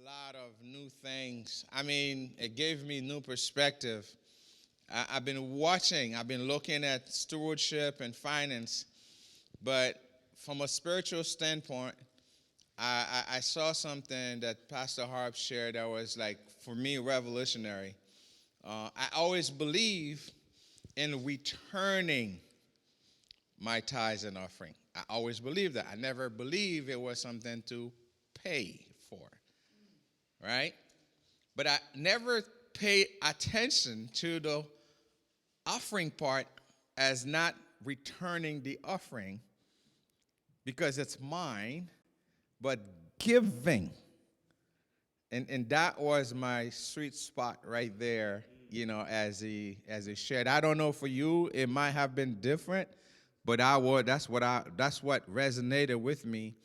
lot of new things. I mean, it gave me new perspective. I've been watching, I've been looking at stewardship and finance, but from a spiritual standpoint, I saw something that Pastor Harp shared that was like, for me, revolutionary. I always believe in returning my tithes and offering. I always believed that. I never believed it was something to pay for, right? But I never pay attention to the offering part as not returning the offering because it's mine, but giving. And that was my sweet spot right there, as he shared. I don't know for you, it might have been different, but that's what resonated with me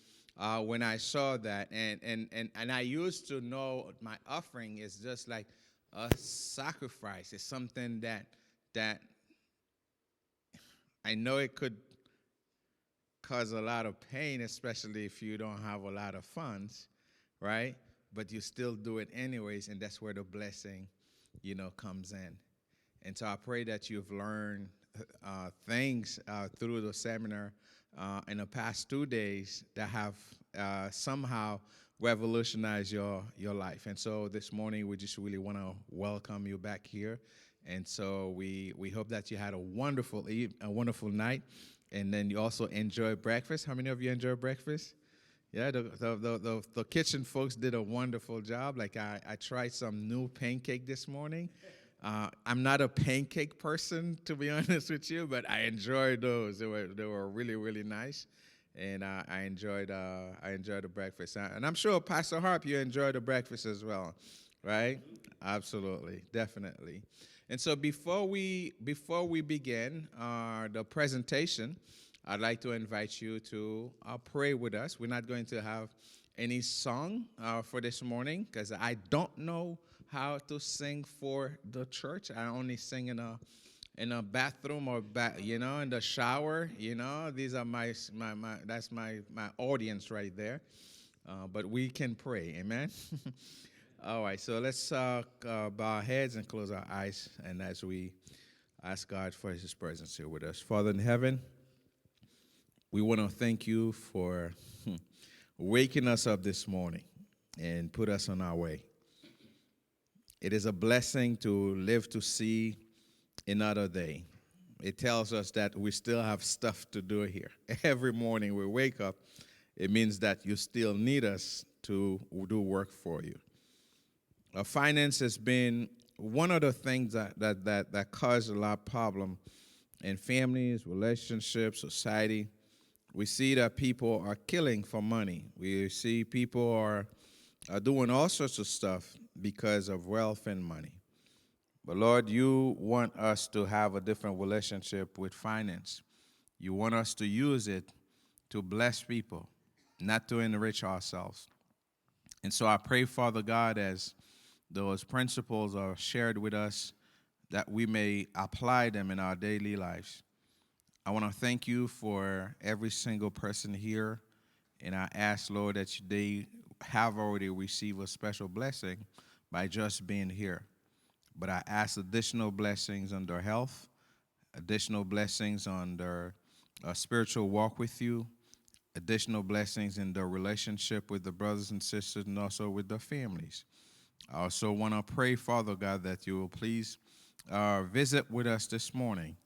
when I saw that. And I used to know my offering is just like a sacrifice. It's something that I know it could cause a lot of pain, especially if you don't have a lot of funds, right? But you still do it anyways, and that's where the blessing, comes in. And so I pray that you've learned things through the seminar in the past 2 days that have somehow revolutionized your life. And so this morning, we just really want to welcome you back here. And so we hope that you had a wonderful night, and then you also enjoy breakfast. How many of you enjoy breakfast? Yeah, the kitchen folks did a wonderful job. Like I tried some new pancake this morning. I'm not a pancake person, to be honest with you, but I enjoyed those. They were really really nice, and I enjoyed the breakfast. And I'm sure Pastor Harp, you enjoyed the breakfast as well, right? Absolutely, definitely. And so before we begin the presentation, I'd like to invite you to pray with us. We're not going to have any song for this morning because I don't know how to sing for the church. I only sing in a bathroom or in the shower. These are my audience right there. But we can pray. Amen. All right, so let's bow our heads and close our eyes, and as we ask God for His presence here with us. Father in heaven, we want to thank you for waking us up this morning and put us on our way. It is a blessing to live to see another day. It tells us that we still have stuff to do here. Every morning we wake up, it means that you still need us to do work for you. Finance has been one of the things that cause a lot of problem in families, relationships, society. We see that people are killing for money. We see people are doing all sorts of stuff because of wealth and money. But Lord, you want us to have a different relationship with finance. You want us to use it to bless people, not to enrich ourselves. And so I pray, Father God, as those principles are shared with us, that we may apply them in our daily lives. I want to thank you for every single person here, and I ask, Lord, that they have already received a special blessing by just being here. But I ask additional blessings on their health, additional blessings on their spiritual walk with you, additional blessings in their relationship with the brothers and sisters, and also with their families. I also want to pray, Father God, that you will please visit with us this morning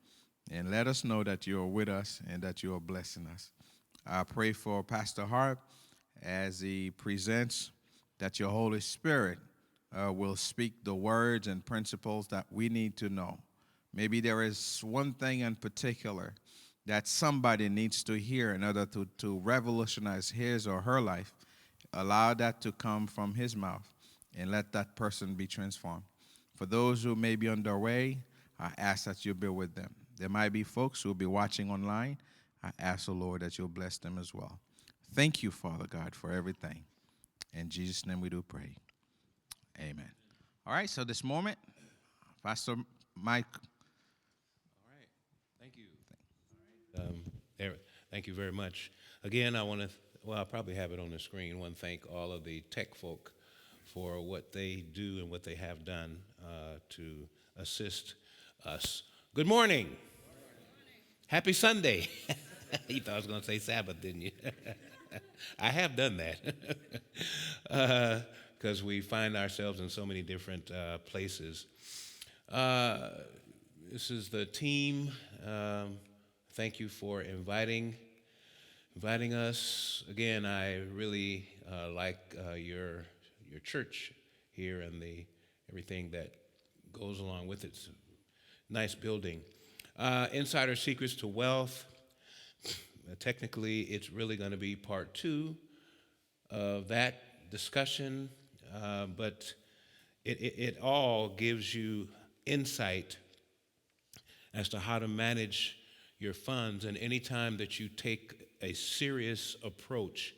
and let us know that you are with us and that you are blessing us. I pray for Pastor Harp as he presents, that your Holy Spirit will speak the words and principles that we need to know. Maybe there is one thing in particular that somebody needs to hear in order to revolutionize his or her life. Allow that to come from his mouth and let that person be transformed. For those who may be on their way, I ask that you be with them. There might be folks who will be watching online. I ask the Lord that you'll bless them as well. Thank you, Father God, for everything. In Jesus' name we do pray. Amen. All right, so this moment, Pastor Mike. All right. Thank you. Thank you very much. Again, I want to, I'll probably have it on the screen. I want to thank all of the tech folk for what they do and what they have done to assist us. Good morning. Happy Sunday. You thought I was going to say Sabbath, didn't you? I have done that because we find ourselves in so many different places. This is the team. Thank you for inviting us. Again, I really like your church here and everything that goes along with it. It's a nice building. Insider Secrets to Wealth. Technically, it's really going to be part 2 of that discussion, but it all gives you insight as to how to manage your funds. And anytime that you take a serious approach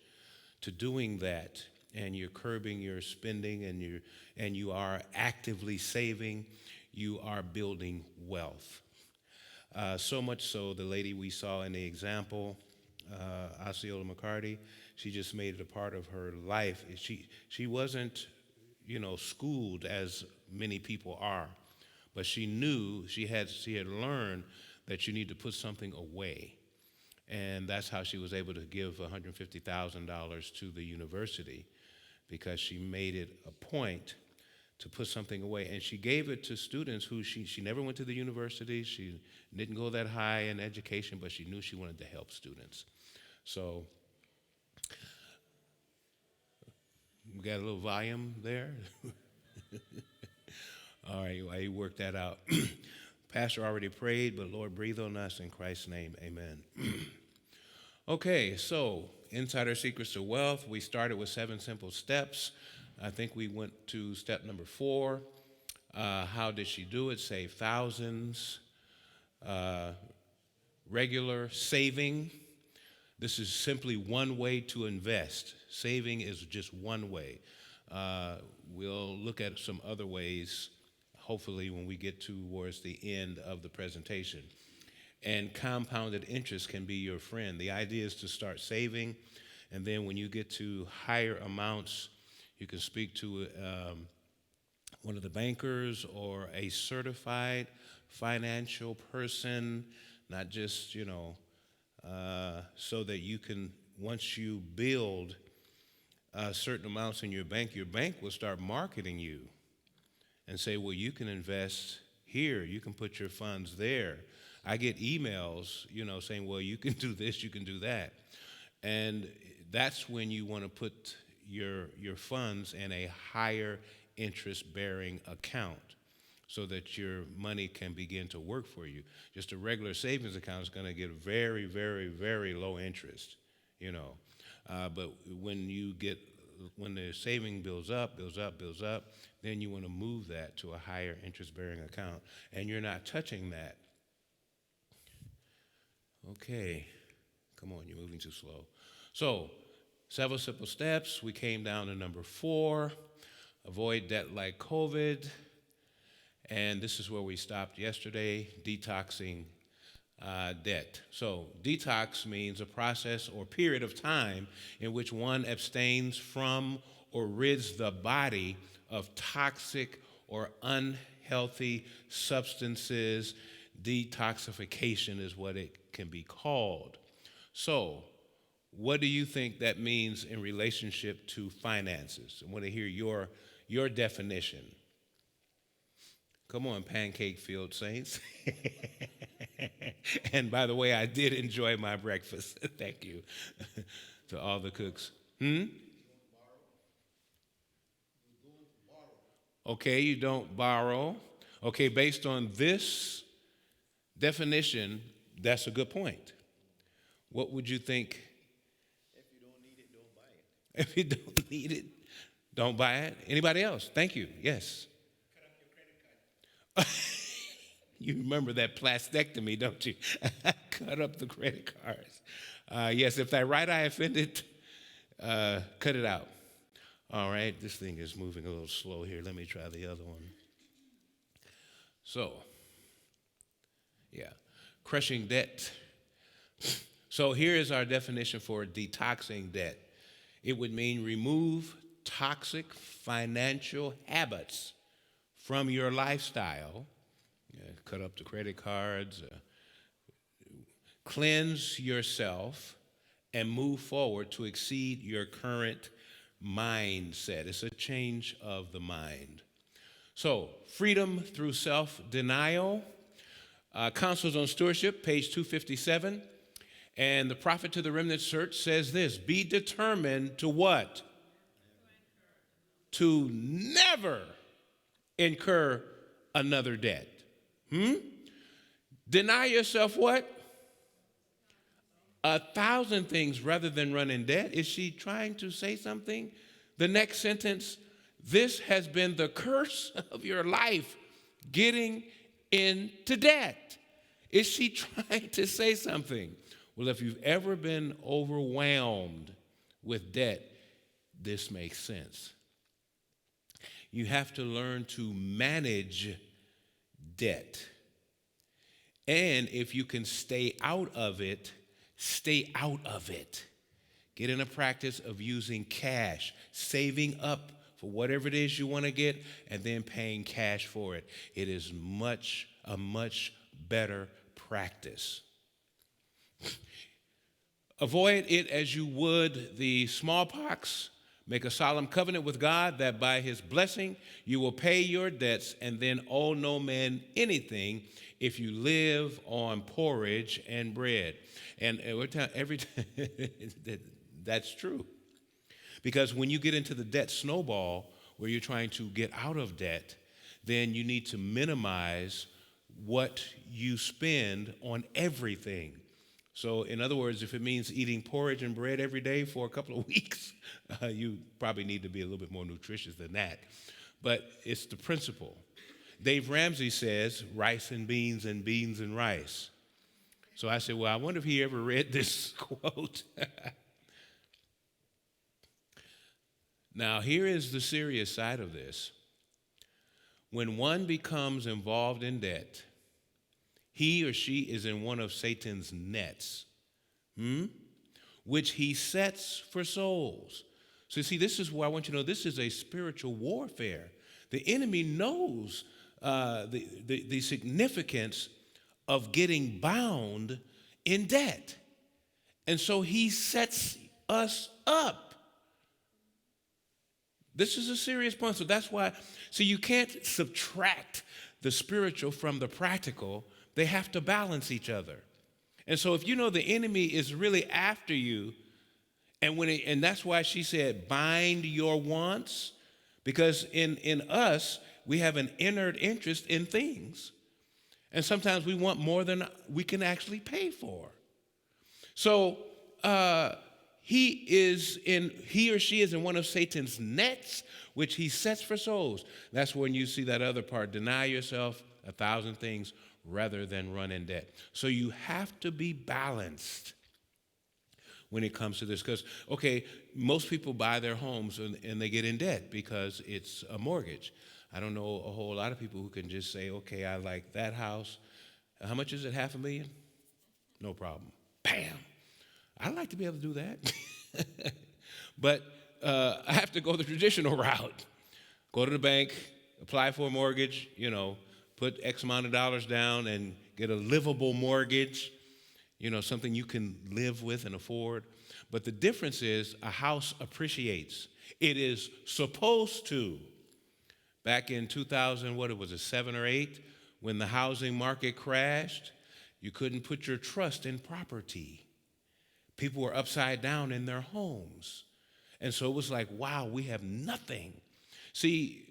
to doing that, and you're curbing your spending, and you are actively saving, you are building wealth. So much so, the lady we saw in the example, Osceola McCarty, she just made it a part of her life. She wasn't, schooled as many people are, but she knew she had learned that you need to put something away, and that's how she was able to give $150,000 to the university, because she made it a point to put something away. And she gave it to students who she never went to the university. She didn't go that high in education, but she knew she wanted to help students. So we got a little volume there. All right, while you work that out. Pastor already prayed, but Lord, breathe on us in Christ's name. Amen. Okay, so Insider Secrets to Wealth. We started with 7 simple steps. I think we went to step number 4. How did she do it? Save thousands. Regular saving. This is simply one way to invest. Saving is just one way. We'll look at some other ways, hopefully, when we get towards the end of the presentation. And compounded interest can be your friend. The idea is to start saving, and then when you get to higher amounts, you can speak to one of the bankers or a certified financial person, not just, so that you can, once you build certain amounts in your bank will start marketing you and say, well, you can invest here, you can put your funds there. I get emails, saying, well, you can do this, you can do that. And that's when you want to put your funds in a higher interest-bearing account so that your money can begin to work for you. Just a regular savings account is going to get very, very, very low interest, But when the saving builds up, then you want to move that to a higher interest-bearing account, and you're not touching that. Okay, come on, you're moving too slow. So, several simple steps. We came down to number 4, avoid debt like COVID. And this is where we stopped yesterday, detoxing debt. So, detox means a process or period of time in which one abstains from or rids the body of toxic or unhealthy substances. Detoxification is what it can be called. So, what do you think that means in relationship to finances? I want to hear your definition. Come on, Pancake Field Saints. And by the way, I did enjoy my breakfast. Thank you to all the cooks. Okay, you don't borrow. Okay, based on this definition, that's a good point. What would you think? If you don't need it, don't buy it. If you don't need it, don't buy it. Anybody else? Thank you. Yes. Cut off your credit card. You remember that plastectomy, don't you? Cut up the credit cards. Yes, if that right eye offended, cut it out. All right, this thing is moving a little slow here. Let me try the other one. So, yeah, crushing debt. So here is our definition for detoxing debt. It would mean remove toxic financial habits from your lifestyle. Cut up the credit cards, cleanse yourself, and move forward to exceed your current mindset. It's a change of the mind. So, freedom through self denial. Counsels on Stewardship, page 257. And the prophet to the remnant church says this: be determined to what? To never incur another debt. Deny yourself what? 1,000 things rather than run in debt. Is she trying to say something? The next sentence: this has been the curse of your life, getting into debt. Is she trying to say something? Well, if you've ever been overwhelmed with debt, this makes sense. You have to learn to manage debt. And if you can stay out of it, stay out of it. Get in a practice of using cash, saving up for whatever it is you want to get, and then paying cash for it. It is a much better practice. Avoid it as you would the smallpox. Make a solemn covenant with God that by his blessing you will pay your debts and then owe no man anything if you live on porridge and bread. And every time that's true. Because when you get into the debt snowball where you're trying to get out of debt, then you need to minimize what you spend on everything. So, in other words, if it means eating porridge and bread every day for a couple of weeks, you probably need to be a little bit more nutritious than that. But it's the principle. Dave Ramsey says rice and beans and beans and rice. So I said, well, I wonder if he ever read this quote. Now, here is the serious side of this. When one becomes involved in debt, he or she is in one of Satan's nets, which he sets for souls. So, see, this is where I want you to know this is a spiritual warfare. The enemy knows the significance of getting bound in debt. And so he sets us up. This is a serious point. So that's why, you can't subtract the spiritual from the practical. They have to balance each other. And so if you know the enemy is really after you, and that's why she said, bind your wants, because in us, we have an inert interest in things. And sometimes we want more than we can actually pay for. So he or she is in one of Satan's nets, which he sets for souls. That's when you see that other part, deny yourself 1,000 things rather than run in debt. So you have to be balanced when it comes to this. Because, most people buy their homes and they get in debt because it's a mortgage. I don't know a whole lot of people who can just say, okay, I like that house. How much is it, $500,000? No problem. Bam. I'd like to be able to do that. But I have to go the traditional route. Go to the bank, apply for a mortgage, put X amount of dollars down and get a livable mortgage, something you can live with and afford. But the difference is a house appreciates. It is supposed to. Back in 2000, 7 or 8, when the housing market crashed, you couldn't put your trust in property. People were upside down in their homes. And so it was like, wow, we have nothing. See,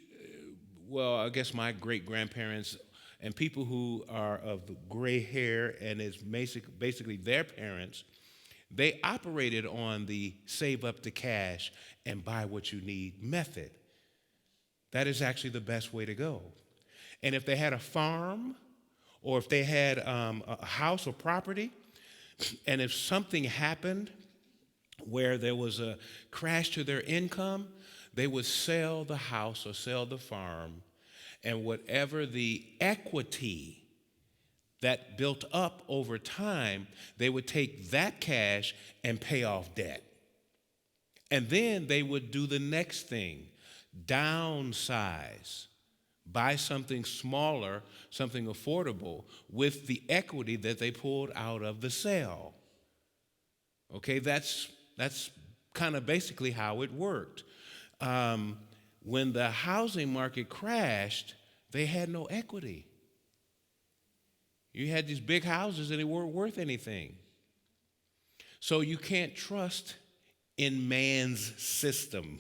I guess my great-grandparents and people who are of the gray hair and is basically their parents, they operated on the save up the cash and buy what you need method. That is actually the best way to go. And if they had a farm or if they had a house or property, and if something happened where there was a crash to their income, they would sell the house or sell the farm, and whatever the equity that built up over time, they would take that cash and pay off debt. And then they would do the next thing, downsize, buy something smaller, something affordable with the equity that they pulled out of the sale. Okay, that's kind of basically how it worked. Um, when the housing market crashed, they had no equity. You had these big houses and they weren't worth anything. So you can't trust in man's system.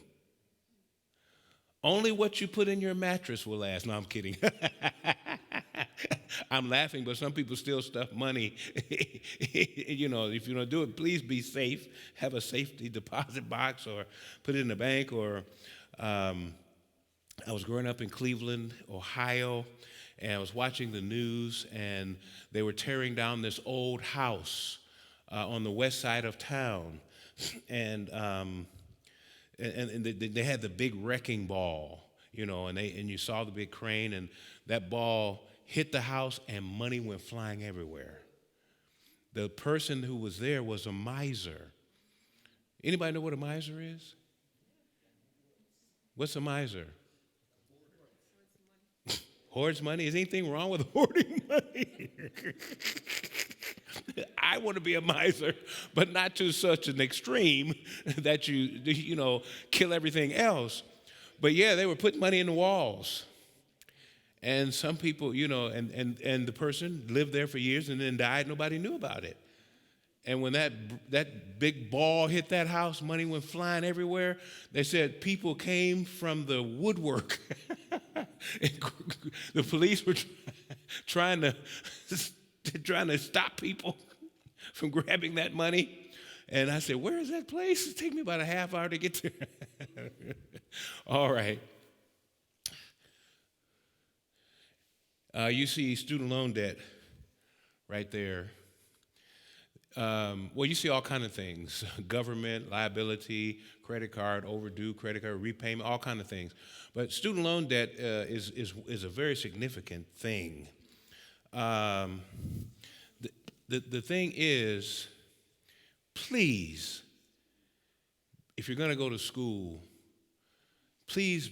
Only what you put in your mattress will last. No, I'm kidding. I'm laughing, but some people still stuff money. You know, if you don't do it, please be safe. Have a safety deposit box or put it in the bank. Or I was growing up in Cleveland, Ohio, and I was watching the news, and they were tearing down this old house on the west side of town. And they had the big wrecking ball, you know, and you saw the big crane, and that ball hit the house, and money went flying everywhere. The person who was there was a miser. Anybody know what a miser is? What's a miser? Hoards money. Is anything wrong with hoarding money? I want to be a miser, but not to such an extreme that you know, kill everything else. But yeah, they were putting money in the walls. And some people, you know, and the person lived there for years and then died. Nobody knew about it. And when that big ball hit that house, money went flying everywhere. They said people came from the woodwork. The police were trying to stop people from grabbing that money. And I said, where is that place? It take me about a half hour to get there. All right. You see student loan debt right there. Well, you see all kind of things: government, liability, credit card, overdue credit card, repayment, all kind of things. But student loan debt is a very significant thing. The thing is, please, if you're going to go to school, please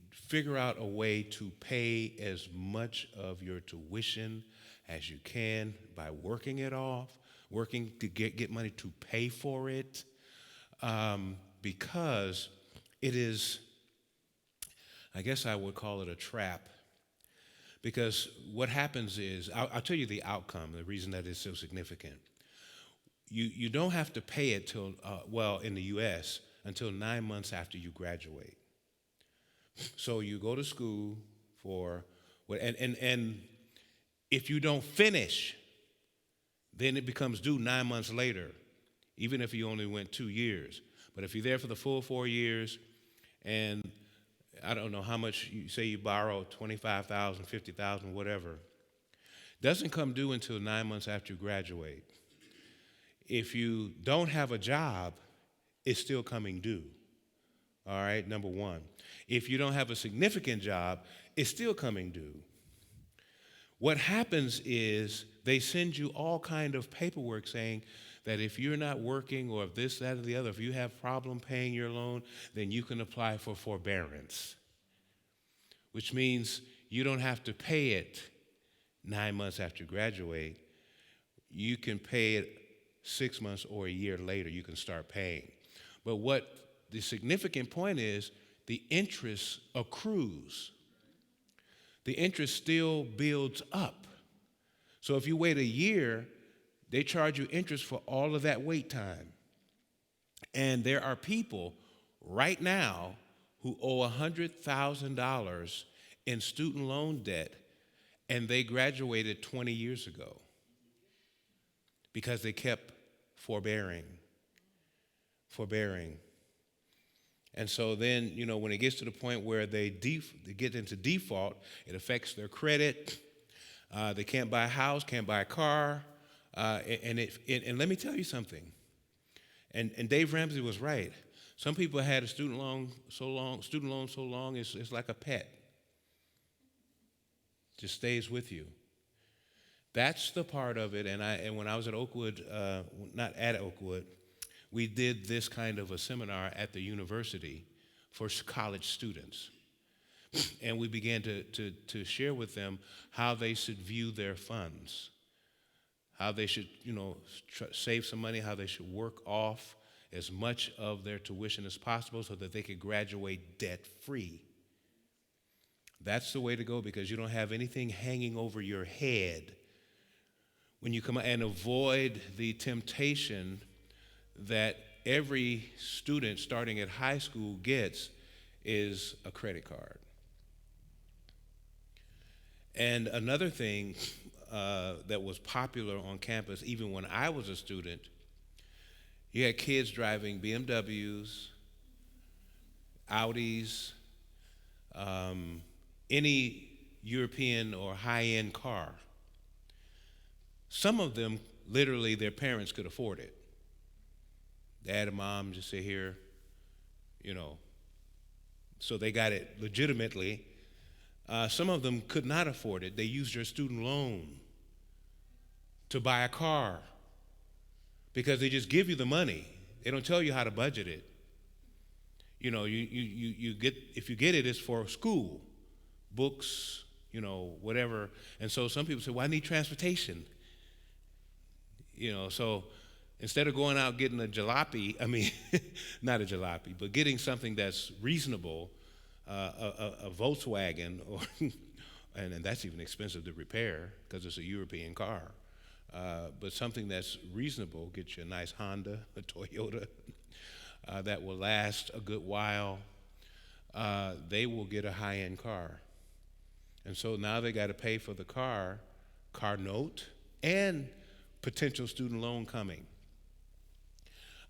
figure out a way to pay as much of your tuition as you can by working it off, working to get money to pay for it, because it is, I guess I would call it a trap. Because what happens is, I'll tell you the outcome, the reason that is so significant. You don't have to pay it till, well, in the U.S., until 9 months after you graduate. So you go to school for, and if you don't finish, then it becomes due 9 months later, even if you only went 2 years. But if you're there for the full 4 years, and I don't know how much you say you borrow, $25,000, $50,000, whatever, doesn't come due until 9 months after you graduate. If you don't have a job, it's still coming due. All right, number one. If you don't have a significant job, it's still coming due. What happens is they send you all kind of paperwork saying that if you're not working or if this, that, or the other, if you have problem paying your loan, then you can apply for forbearance, which means you don't have to pay it 9 months after you graduate. You can pay it 6 months or a year later. You can start paying. But what the significant point is, the interest accrues. The interest still builds up. So if you wait a year, they charge you interest for all of that wait time. And there are people right now who owe $100,000 in student loan debt, and they graduated 20 years ago because they kept forbearing. And so then, you know, when it gets to the point where they get into default, it affects their credit. They can't buy a house, can't buy a car. And let me tell you something. And Dave Ramsey was right. Some people had a student loan so long, it's like a pet. Just stays with you. That's the part of it. And when I was at Oakwood, not at Oakwood, we did this kind of a seminar at the university for college students. And we began to share with them how they should view their funds, how they should, save some money, how they should work off as much of their tuition as possible so that they could graduate debt-free. That's the way to go, because you don't have anything hanging over your head when you come out, and avoid the temptation that every student starting at high school gets is a credit card. And another thing that was popular on campus, even when I was a student, you had kids driving BMWs, Audis, any European or high-end car. Some of them, literally, their parents could afford it. Dad and mom just sit here, so they got it legitimately. Some of them could not afford it. They used their student loan to buy a car because they just give you the money. They don't tell you how to budget it. You get, if you get it, it's for school, books, whatever. And so some people say, well, I need transportation. So instead of going out getting a jalopy, not a jalopy, but getting something that's reasonable, a Volkswagen, or and that's even expensive to repair because it's a European car. But something that's reasonable, get you a nice Honda, a Toyota, that will last a good while. They will get a high-end car. And so now they got to pay for the car note, and potential student loan coming.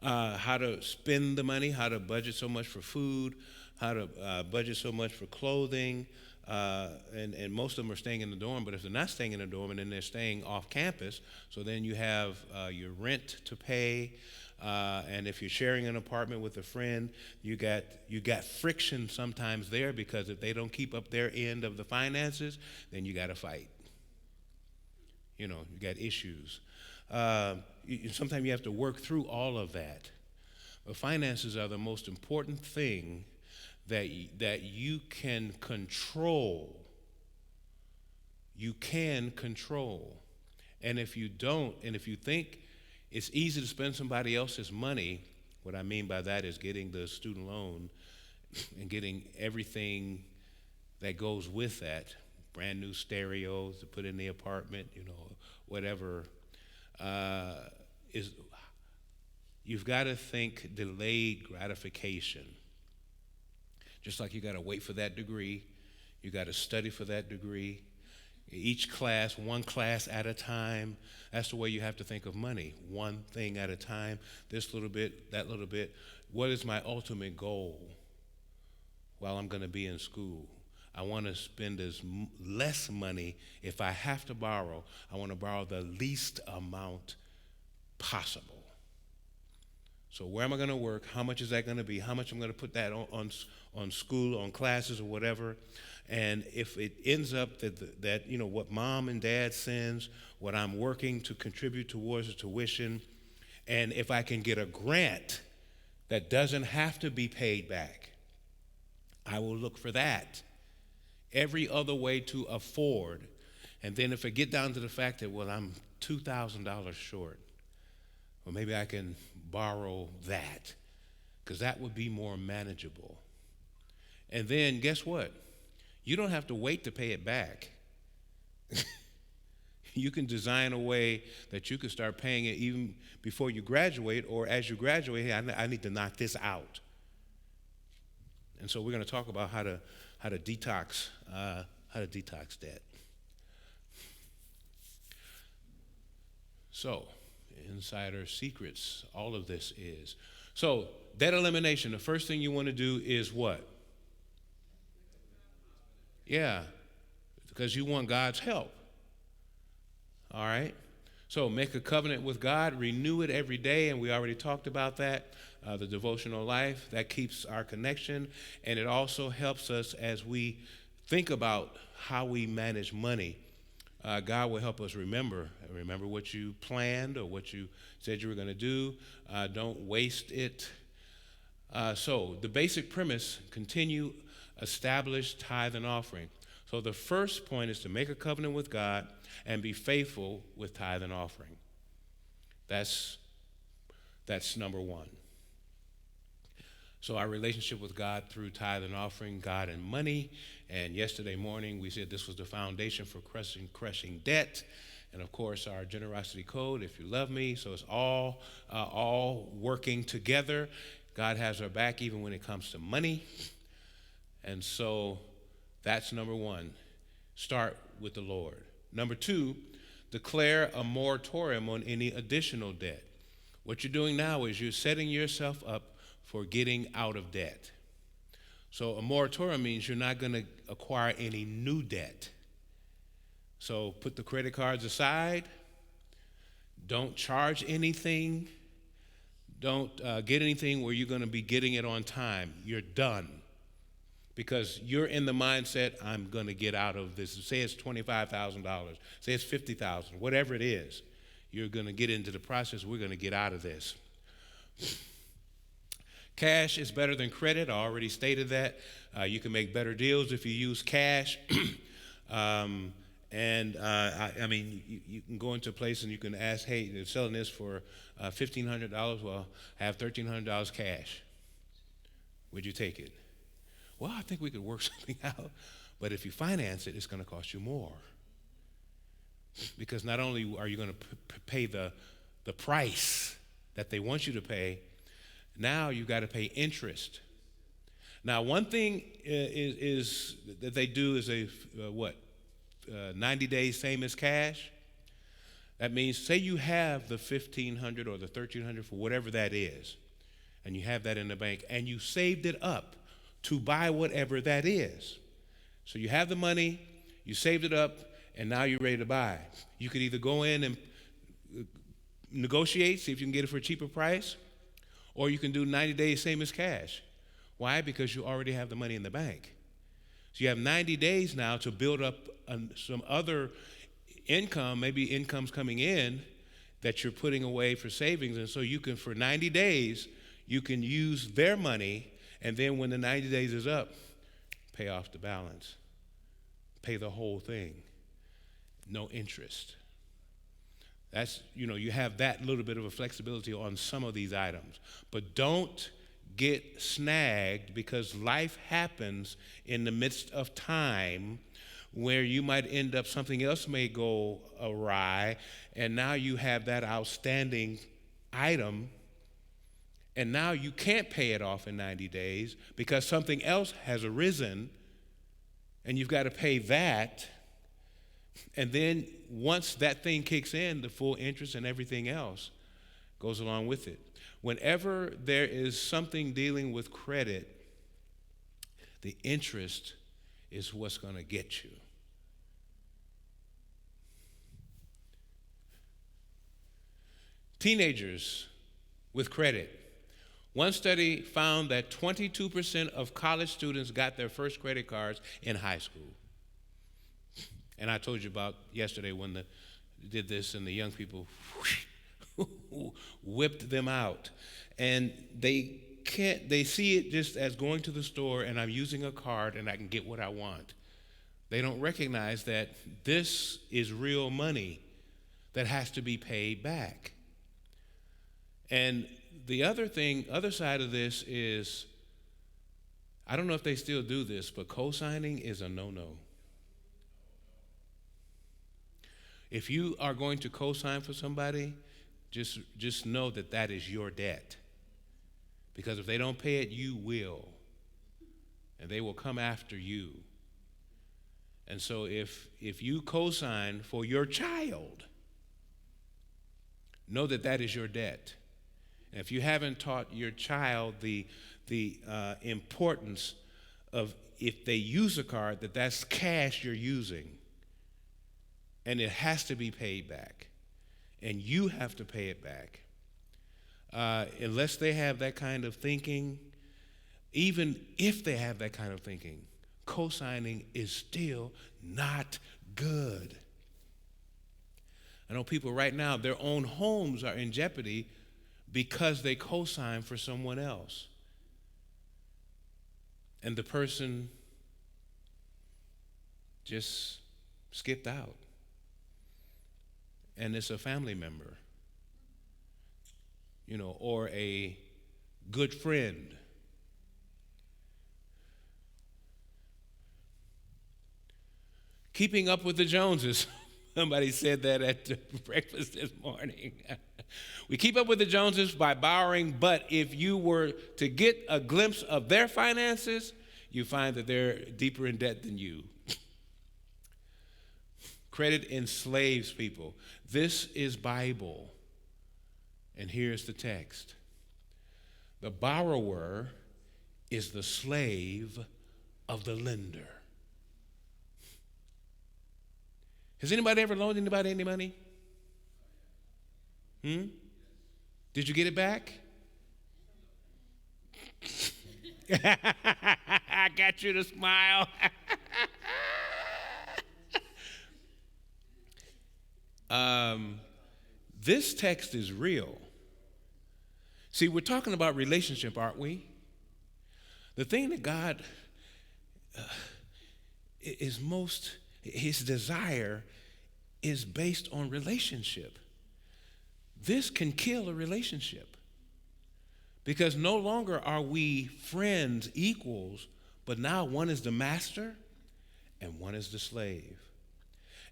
How to spend the money, how to budget so much for food, how to budget so much for clothing, and most of them are staying in the dorm, but if they're not staying in the dorm and then they're staying off campus, so then you have your rent to pay, and if you're sharing an apartment with a friend, you got friction sometimes there, because if they don't keep up their end of the finances, then you got to fight. You got issues. Sometimes you have to work through all of that. But finances are the most important thing that you can control. You can control. And if you don't, and if you think it's easy to spend somebody else's money, what I mean by that is getting the student loan and getting everything that goes with that, brand new stereos to put in the apartment, whatever, you've got to think delayed gratification. Just like you got to wait for that degree, you got to study for that degree. Each class, one class at a time. That's the way you have to think of money. One thing at a time, this little bit, that little bit. What is my ultimate goal while I'm going to be in school? I want to spend less money. If I have to borrow, I want to borrow the least amount possible. So where am I going to work? How much is that going to be? How much I'm going to put that on school, on classes, or whatever? And if it ends up that what mom and dad sends, what I'm working to contribute towards the tuition, and if I can get a grant that doesn't have to be paid back, I will look for that. Every other way to afford. And then if I get down to the fact that, well, I'm $2,000 short, well, maybe I can borrow that, because that would be more manageable. And then guess what? You don't have to wait to pay it back. You can design a way that you can start paying it even before you graduate, or as you graduate, hey, I need to knock this out. And so we're going to talk about how to detox debt. So, insider secrets, all of this is. So, debt elimination, the first thing you want to do is what? Yeah, because you want God's help. All right? So, make a covenant with God, renew it every day, and we already talked about that. The devotional life, that keeps our connection, and it also helps us as we think about how we manage money. God will help us remember what you planned or what you said you were going to do. Don't waste it. So the basic premise, continue, establish tithe and offering. So the first point is to make a covenant with God and be faithful with tithe and offering. That's number one. So our relationship with God through tithe and offering, God and money. And yesterday morning we said this was the foundation for crushing debt. And of course our generosity code, if you love me. So it's all working together. God has our back even when it comes to money. And so that's number one. Start with the Lord. Number two, declare a moratorium on any additional debt. What you're doing now is you're setting yourself up for getting out of debt. So a moratorium means you're not going to acquire any new debt. So put the credit cards aside. Don't charge anything. Don't get anything where you're going to be getting it on time. You're done. Because you're in the mindset, I'm going to get out of this. Say it's $25,000. Say it's $50,000. Whatever it is, you're going to get into the process. We're going to get out of this. Cash is better than credit. I already stated that. You can make better deals if you use cash. I mean, you can go into a place and you can ask, hey, they're selling this for $1,500. Well, I have $1,300 cash. Would you take it? Well, I think we could work something out. But if you finance it, it's going to cost you more. Because not only are you going to pay the price that they want you to pay, now you've got to pay interest. Now, one thing is that they do is 90 days same as cash. That means, say you have the $1,500 or the $1,300 for whatever that is, and you have that in the bank, and you saved it up to buy whatever that is. So you have the money, you saved it up, and now you're ready to buy. You could either go in and negotiate, see if you can get it for a cheaper price, or you can do 90 days same as cash. Why? Because you already have the money in the bank. So you have 90 days now to build up some other income, maybe income's coming in that you're putting away for savings. And so you can, for 90 days, you can use their money, and then when the 90 days is up, pay off the balance. Pay the whole thing. No interest. That's, you have that little bit of a flexibility on some of these items. But don't get snagged, because life happens in the midst of time where you might end up, something else may go awry, and now you have that outstanding item, and now you can't pay it off in 90 days because something else has arisen, and you've got to pay that. And then once that thing kicks in, the full interest and everything else goes along with it. Whenever there is something dealing with credit, the interest is what's going to get you. Teenagers with credit. One study found that 22% of college students got their first credit cards in high school. And I told you about yesterday when did this, and the young people whipped them out. And they see it just as going to the store and I'm using a card and I can get what I want. They don't recognize that this is real money that has to be paid back. And the other side of this is, I don't know if they still do this, but co-signing is a no-no. If you are going to co-sign for somebody, just know that that is your debt. Because if they don't pay it, you will. And they will come after you. And so if you co-sign for your child, know that that is your debt. And if you haven't taught your child the importance of, if they use a card, that's cash you're using. And it has to be paid back. And you have to pay it back. Unless they have that kind of thinking, even if they have that kind of thinking, co-signing is still not good. I know people right now, their own homes are in jeopardy because they co-sign for someone else. And the person just skipped out. And it's a family member, or a good friend. Keeping up with the Joneses. Somebody said that at breakfast this morning. We keep up with the Joneses by borrowing, but if you were to get a glimpse of their finances, you find that they're deeper in debt than you. Credit enslaves people. This is Bible. And here's the text. The borrower is the slave of the lender. Has anybody ever loaned anybody any money? Did you get it back? I got you to smile. This text is real. See, we're talking about relationship, aren't we? The thing that God is most, his desire is based on relationship. This can kill a relationship because no longer are we friends, equals, but now one is the master and one is the slave.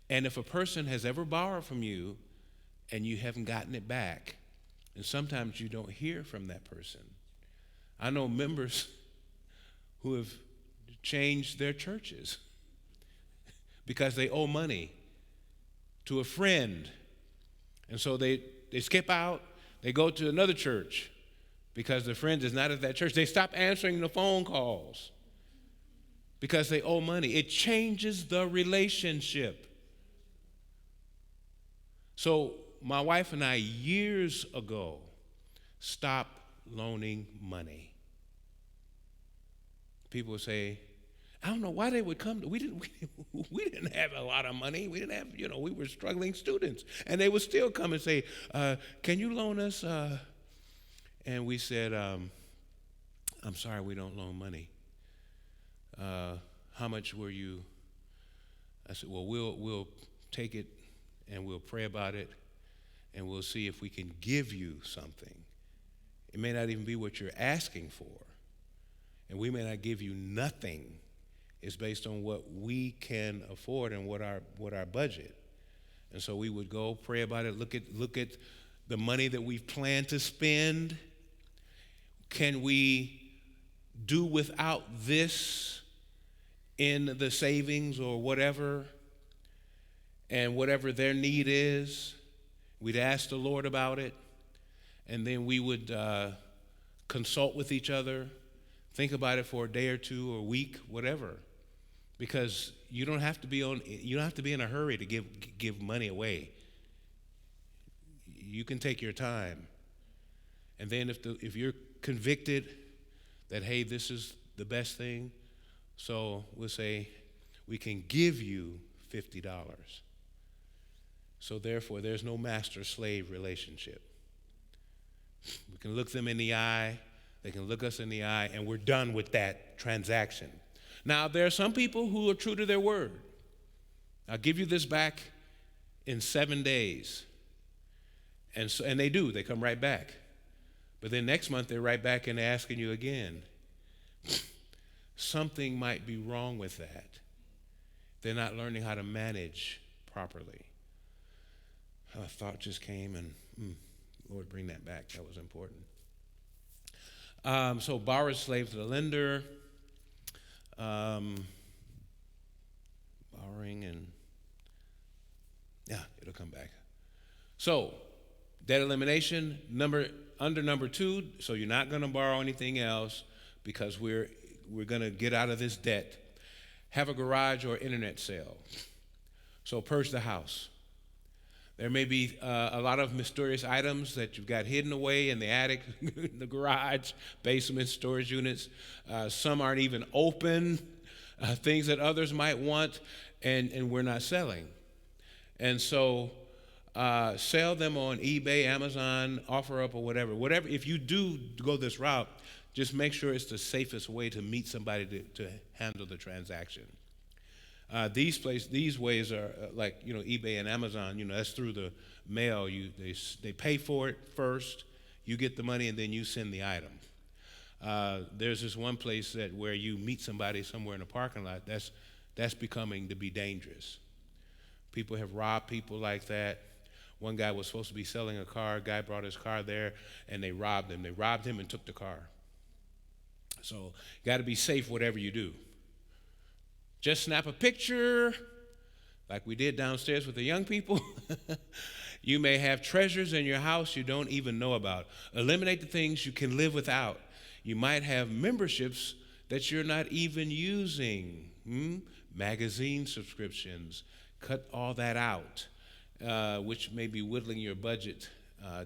And if a person has ever borrowed from you and you haven't gotten it back, and sometimes you don't hear from that person. I know members who have changed their churches because they owe money to a friend. And so they skip out, they go to another church because the friend is not at that church. They stop answering the phone calls because they owe money. It changes the relationship. So my wife and I, years ago, stopped loaning money. People would say, I don't know why they would come. We didn't have a lot of money. We didn't have, we were struggling students. And they would still come and say, can you loan us? And we said, I'm sorry, we don't loan money. How much were you? I said, well, we'll take it and we'll pray about it. And we'll see if we can give you something. It may not even be what you're asking for. And we may not give you nothing. It's based on what we can afford and what our budget. And so we would go pray about it, look at the money that we've planned to spend. Can we do without this in the savings or whatever? And whatever their need is, we'd ask the Lord about it, and then we would consult with each other, think about it for a day or two or a week, whatever, because you don't have to be in a hurry to give money away. You can take your time, and then if you're convicted that hey, this is the best thing, so we'll say we can give you $50. So therefore, there's no master-slave relationship. We can look them in the eye, they can look us in the eye, and we're done with that transaction. Now, there are some people who are true to their word. I'll give you this back in 7 days. And they do, they come right back. But then next month, they're right back and they're asking you again. Something might be wrong with that. They're not learning how to manage properly. A thought just came and, Lord, bring that back. That was important. So borrower slave to the lender, borrowing and, it'll come back. So debt elimination, under number 2, so you're not going to borrow anything else because we're going to get out of this debt. Have a garage or internet sale. So purge the house. There may be a lot of mysterious items that you've got hidden away in the attic, the garage, basement, storage units. Some aren't even open, things that others might want, and we're not selling. And so Sell them on eBay, Amazon, OfferUp, or whatever. Whatever. If you do go this route, just make sure it's the safest way to meet somebody to handle the transaction. These ways are like eBay and Amazon. That's through the mail. They pay for it first. You get the money and then you send the item. There's this one place where you meet somebody somewhere in a parking lot. That's becoming to be dangerous. People have robbed people like that. One guy was supposed to be selling a car. A guy brought his car there, and they robbed him. They robbed him and took the car. So you got to be safe whatever you do. Just snap a picture like we did downstairs with the young people. You may have treasures in your house you don't even know about. Eliminate the things you can live without. You might have memberships that you're not even using. Magazine subscriptions. Cut all that out, which may be whittling your budget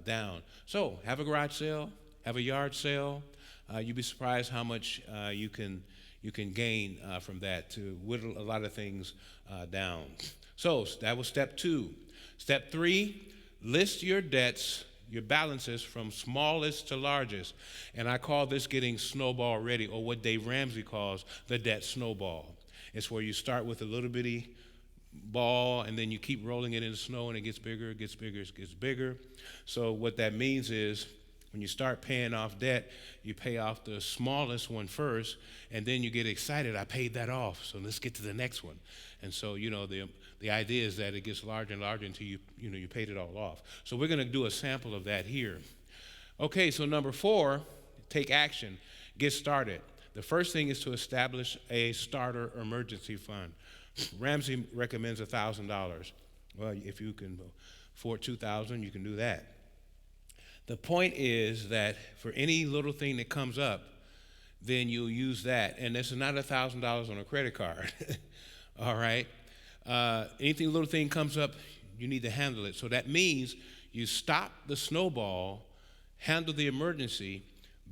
down. So have a garage sale, have a yard sale. You'd be surprised how much you can gain from that to whittle a lot of things down. So that was step 2. Step 3, list your debts, your balances from smallest to largest. And I call this getting snowball ready, or what Dave Ramsey calls the debt snowball. It's where you start with a little bitty ball, and then you keep rolling it in the snow, and it gets bigger, it gets bigger, it gets bigger. So what that means is when you start paying off debt, you pay off the smallest one first, and then you get excited. I paid that off, so let's get to the next one. And so the idea is that it gets larger and larger until you paid it all off. So we're going to do a sample of that here. Okay, so number 4, take action. Get started. The first thing is to establish a starter emergency fund. Ramsey recommends $1,000. Well, if you can afford $2,000, you can do that. The point is that for any little thing that comes up, then you'll use that. And this is not $1,000 on a credit card. All right? Anything little thing comes up, you need to handle it. So that means you stop the snowball, handle the emergency,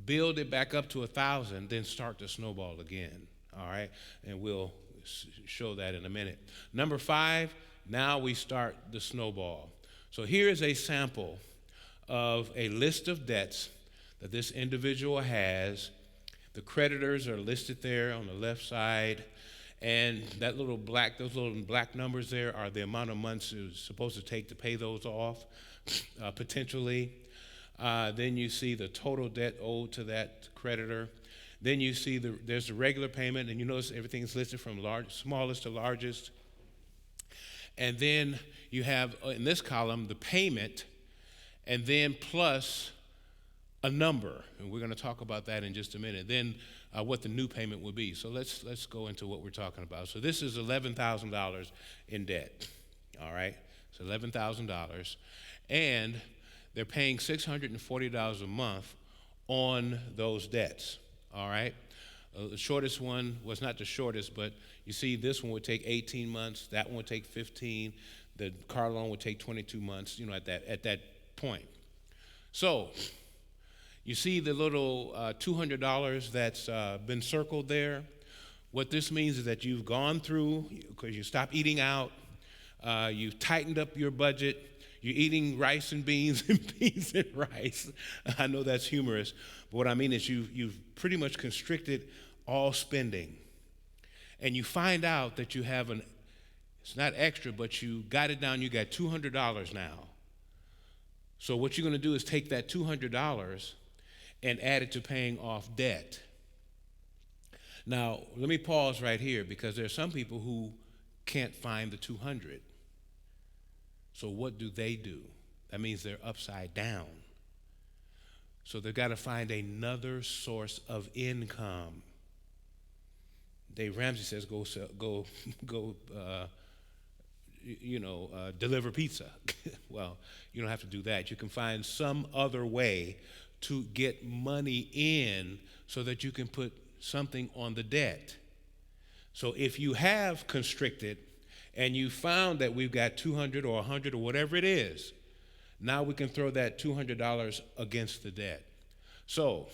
build it back up to 1,000, then start the snowball again. All right? And we'll show that in a minute. Number 5, now we start the snowball. So here is a sample of a list of debts that this individual has. The creditors are listed there on the left side, and those little black numbers there are the amount of months it's supposed to take to pay those off, potentially. Then you see the total debt owed to that creditor. Then you see there's the regular payment, and you notice everything is listed from smallest to largest. And then you have in this column the payment, and then plus a number, and we're going to talk about that in just a minute. Then what the new payment would be. So let's go into what we're talking about. So this is $11,000 in debt. All right, it's $11,000, and they're paying $640 a month on those debts. All right. The shortest one was not the shortest, but you see this one would take 18 months. That one would take 15. The car loan would take 22 months, at that point. So you see the little $200 that's been circled there. What this means is that you've gone through, because you stopped eating out, you've tightened up your budget. You're eating rice and beans and beans and rice. I know that's humorous, but what I mean is you've pretty much constricted all spending. And you find out that you have it's not extra, but you got it down, you got $200 now. So what you're going to do is take that $200 and add it to paying off debt. Now, let me pause right here, because there are some people who can't find the $200. So what do? That means they're upside down. So they've got to find another source of income. Dave Ramsey says, go deliver pizza. Well, you don't have to do that. You can find some other way to get money in so that you can put something on the debt. So if you have constricted and you found that we've got 200 or 100 or whatever it is, now we can throw that $200 against the debt. So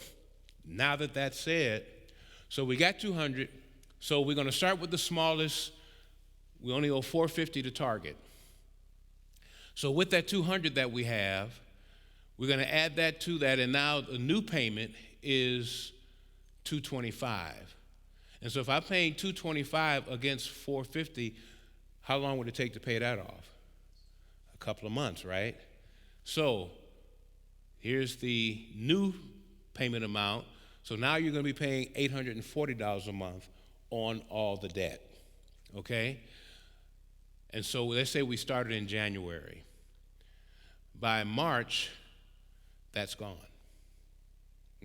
now that that's said, so we got 200, so we're going to start with the smallest. We only owe $450 to Target. So with that 200 that we have, we're going to add that to that, and now the new payment is 225. And so if I'm paying 225 against 450, how long would it take to pay that off? A couple of months, right? So here's the new payment amount. So now you're going to be paying $840 a month on all the debt, okay? And so let's say we started in January. By March, that's gone.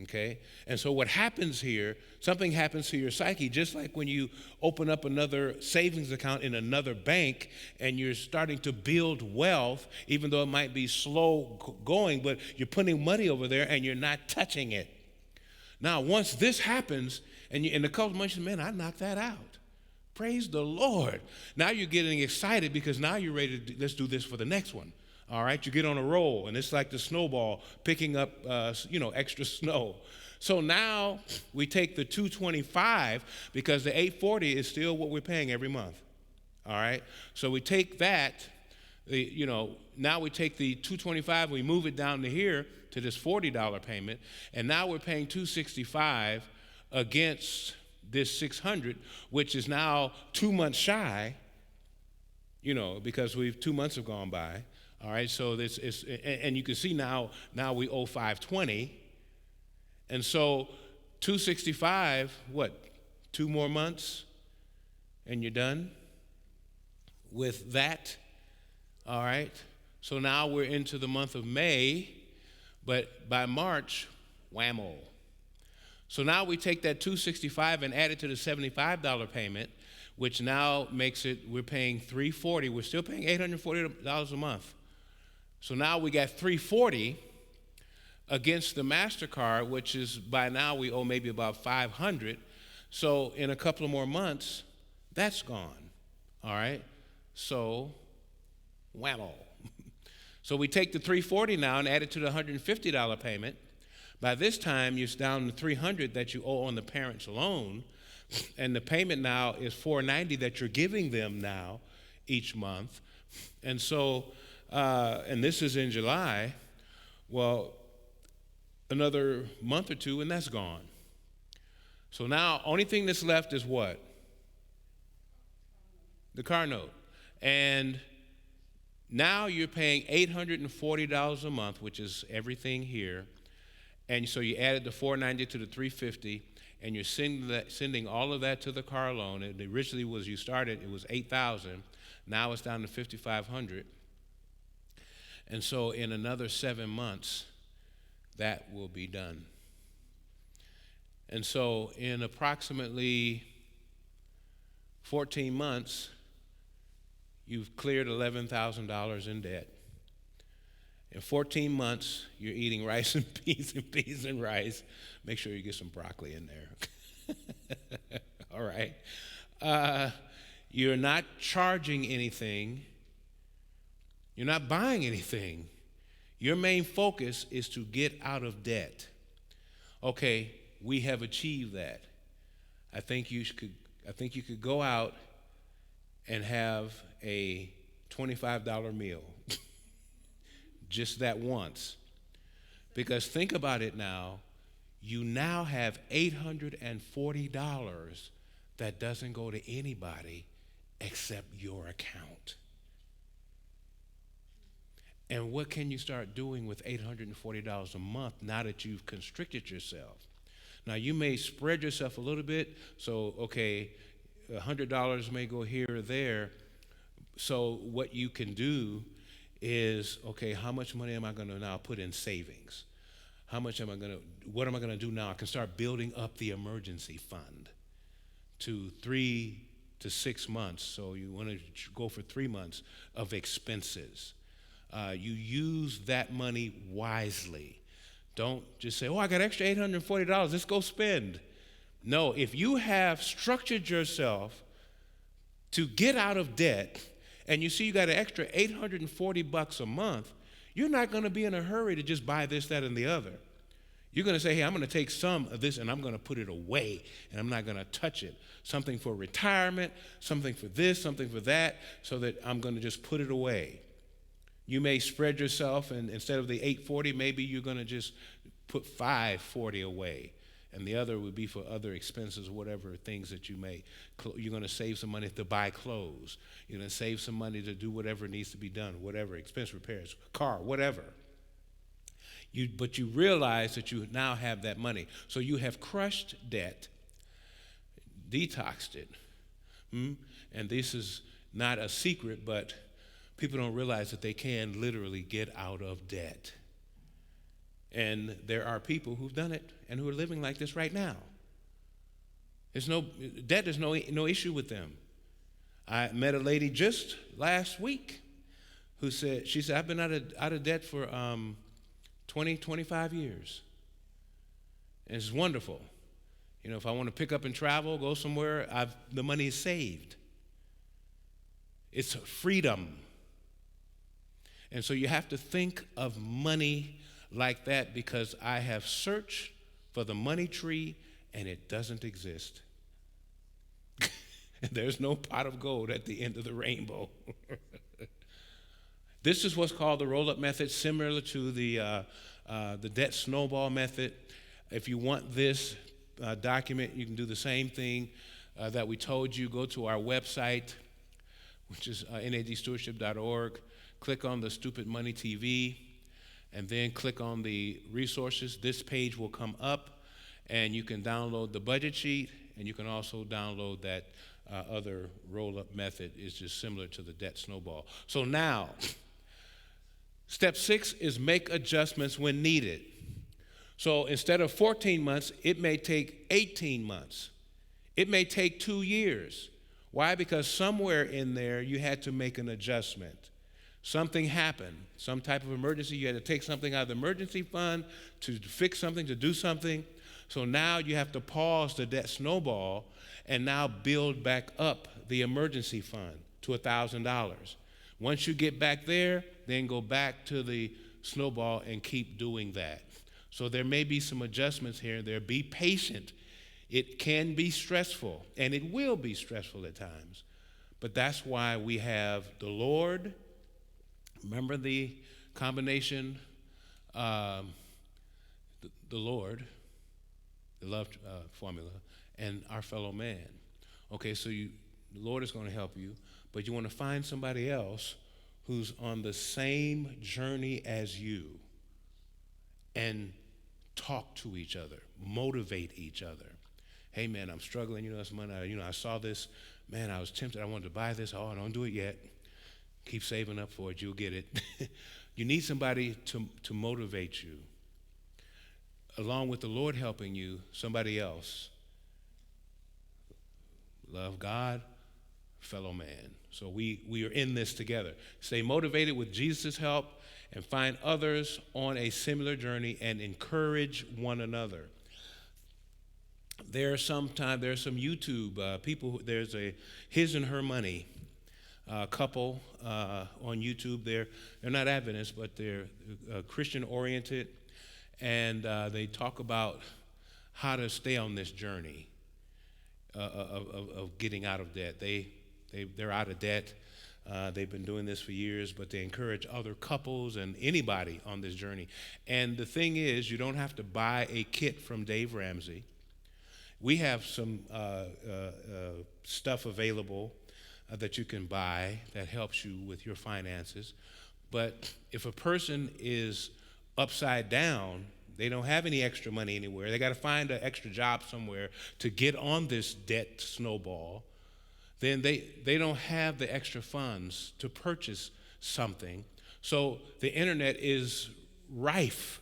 Okay? And so what happens here, something happens to your psyche, just like when you open up another savings account in another bank and you're starting to build wealth, even though it might be slow going, but you're putting money over there and you're not touching it. Now, once this happens, and in a couple of months, man, I knocked that out. Praise the Lord. Now you're getting excited because now you're ready to let's do this for the next one. All right, you get on a roll, and it's like the snowball picking up, extra snow. So now we take the 225 because the 840 is still what we're paying every month. All right, so we take that, now we take the 225, we move it down to here to this $40 payment, and now we're paying 265 against this 600, which is now 2 months shy, because 2 months have gone by. All right, so this is, and you can see now we owe 520, and so 265, what, 2 more months, and you're done with that. All right, so now we're into the month of May, but by March, whammo. So now we take that 265 and add it to the $75 payment, which now makes it, we're paying $340. We're still paying $840 a month. So now we got $340 against the MasterCard, which is by now we owe maybe about $500. So in a couple of more months, that's gone. All right? So, whammo. So we take the $340 now and add it to the $150 payment. By this time, you're down to $300 that you owe on the parents' loan, and the payment now is $490 that you're giving them now each month. And so, and this is in July, well, another month or two, and that's gone. So now, only thing that's left is what? The car note. And now you're paying $840 a month, which is everything here. And so you added the $490 to the $350, and you're sending all of that to the car loan. It originally was, you started, it was $8,000. Now it's down to $5,500. And so in another 7 months, that will be done. And so in approximately 14 months, you've cleared $11,000 in debt. In 14 months, you're eating rice and peas and rice. Make sure you get some broccoli in there. All right. You're not charging anything. You're not buying anything. Your main focus is to get out of debt. Okay, we have achieved that. I think you could go out and have a $25 meal. Just that once. Because think about it now, you now have $840 that doesn't go to anybody except your account. And what can you start doing with $840 a month now that you've constricted yourself? Now, you may spread yourself a little bit, so, okay, $100 may go here or there. So what you can do is, okay, how much money am I going to now put in savings? What am I going to do now? I can start building up the emergency fund to 3 to 6 months. So you want to go for 3 months of expenses. You use that money wisely. Don't just say, oh, I got extra $840, let's go spend. No, if you have structured yourself to get out of debt, and you see you got an extra $840 a month, you're not going to be in a hurry to just buy this, that, and the other. You're going to say, hey, I'm going to take some of this and I'm going to put it away, and I'm not going to touch it. Something for retirement, something for this, something for that, so that I'm going to just put it away. You may spread yourself, and instead of the 840, maybe you're going to just put 540 away, and the other would be for other expenses, whatever things that you may. You're going to save some money to buy clothes. You're going to save some money to do whatever needs to be done, whatever, expense repairs, car, whatever. But you realize that you now have that money. So you have crushed debt, detoxed it. And this is not a secret, but people don't realize that they can literally get out of debt. And there are people who've done it and who are living like this right now. Debt is no issue with them. I met a lady just last week who said, I've been out of debt for 20, 25 years. And it's wonderful. You know, if I want to pick up and travel, go somewhere, the money is saved. It's freedom. And so you have to think of money like that, because I have searched for the money tree and it doesn't exist. There's no pot of gold at the end of the rainbow. This is what's called the roll-up method, similar to the debt snowball method. If you want this document, you can do the same thing that we told you. Go to our website, which is nadstewardship.org. Click on the Stupid Money TV, and then click on the resources. This page will come up, and you can download the budget sheet, and you can also download that other roll-up method. It's just similar to the debt snowball. So now, step 6 is make adjustments when needed. So instead of 14 months, it may take 18 months. It may take 2 years. Why? Because somewhere in there you had to make an adjustment. Something happened, some type of emergency. You had to take something out of the emergency fund to fix something, to do something. So now you have to pause the debt snowball and now build back up the emergency fund to $1,000. Once you get back there, then go back to the snowball and keep doing that. So there may be some adjustments here and there. Be patient. It can be stressful, and it will be stressful at times. But that's why we have the Lord. Remember the combination, the Lord, the love formula, and our fellow man. Okay, so the Lord is going to help you, but you want to find somebody else who's on the same journey as you, and talk to each other, motivate each other. Hey, man, I'm struggling. That's money. I saw this. Man, I was tempted. I wanted to buy this. Oh, don't do it yet. Keep saving up for it. You'll get it. You need somebody to motivate you. Along with the Lord helping you, somebody else. Love God, fellow man. So we are in this together. Stay motivated with Jesus' help, and find others on a similar journey and encourage one another. There's some YouTube people. There's a His and Her Money couple on YouTube. They're not Adventists, but they're Christian oriented, and they talk about how to stay on this journey of getting out of debt. They're out of debt. They've been doing this for years, but they encourage other couples and anybody on this journey. And the thing is, you don't have to buy a kit from Dave Ramsey. We have some stuff available that you can buy that helps you with your finances. But if a person is upside down, they don't have any extra money anywhere, they got to find an extra job somewhere to get on this debt snowball, then they don't have the extra funds to purchase something. So the internet is rife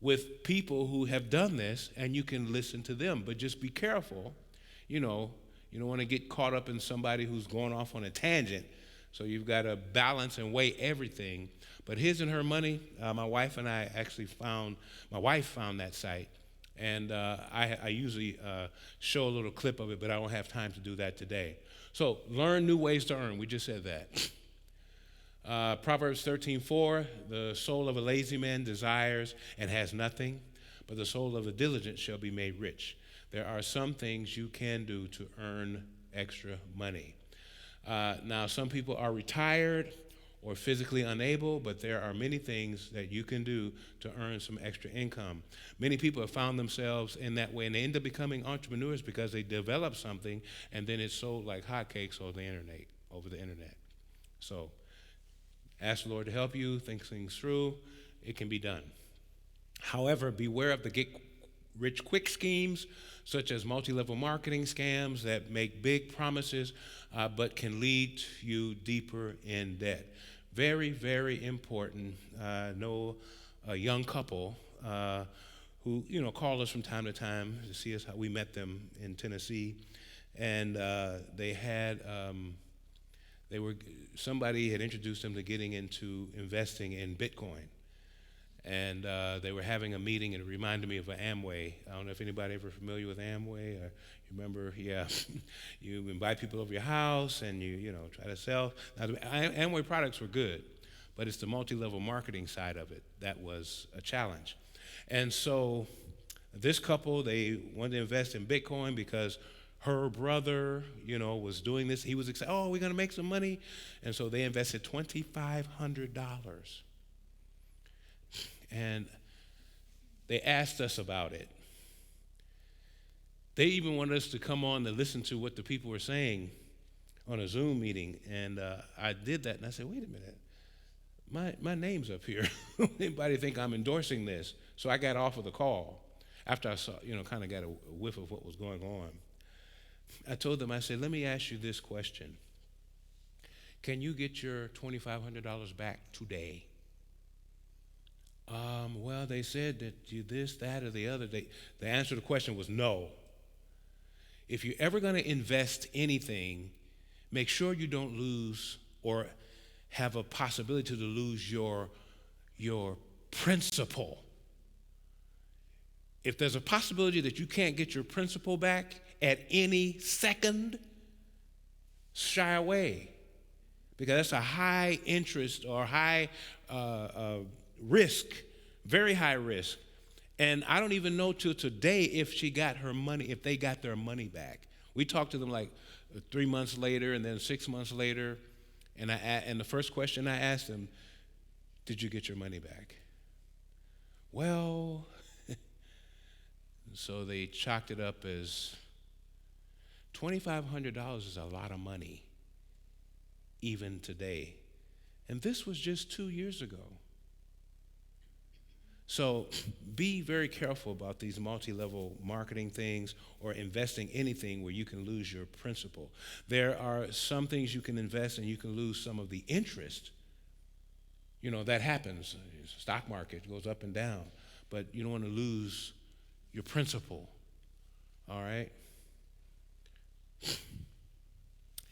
with people who have done this, and you can listen to them. But just be careful. You don't want to get caught up in somebody who's going off on a tangent. So you've got to balance and weigh everything. But His and Her Money, my wife and I actually found that site. And I usually show a little clip of it, but I don't have time to do that today. So learn new ways to earn. We just said that. Proverbs 13:4, the soul of a lazy man desires and has nothing, but the soul of a diligent shall be made rich. There are some things you can do to earn extra money. Now, some people are retired, or physically unable, but there are many things that you can do to earn some extra income. Many people have found themselves in that way, and they end up becoming entrepreneurs because they develop something, and then it's sold like hotcakes over the internet. So ask the Lord to help you, think things through. It can be done. However, beware of the get rich quick schemes, such as multi-level marketing scams that make big promises, but can lead you deeper in debt. Very, very important. I know a young couple who, call us from time to time to see us. How we met them in Tennessee, and somebody had introduced them to getting into investing in Bitcoin. And they were having a meeting, and it reminded me of an Amway. I don't know if anybody ever familiar with Amway. Or you remember, yeah, you invite people over your house, and you try to sell. Now, the Amway products were good, but it's the multi-level marketing side of it that was a challenge. And so this couple, they wanted to invest in Bitcoin because her brother, was doing this. He was excited. Oh, we're going to make some money. And so they invested $2,500. And they asked us about it. They even wanted us to come on to listen to what the people were saying on a Zoom meeting. And I did that, and I said, wait a minute. My name's up here. Anybody think I'm endorsing this? So I got off of the call after I saw, kind of got a whiff of what was going on. I told them, I said, let me ask you this question. Can you get your $2,500 back today? Well, they said that you this, that, or the other. The answer to the question was no. If you're ever going to invest anything, make sure you don't lose or have a possibility to lose your principal. If there's a possibility that you can't get your principal back at any second, shy away, because that's a high interest or high risk, very high risk. And I don't even know till today if they got their money back. We talked to them like 3 months later and then 6 months later, and the first question I asked them, did you get your money back? Well, so they chalked it up as $2,500 is a lot of money, even today. And this was just 2 years ago. So be very careful about these multi-level marketing things or investing anything where you can lose your principal. There are some things you can invest and you can lose some of the interest. That happens. Stock market goes up and down, but you don't want to lose your principal. All right?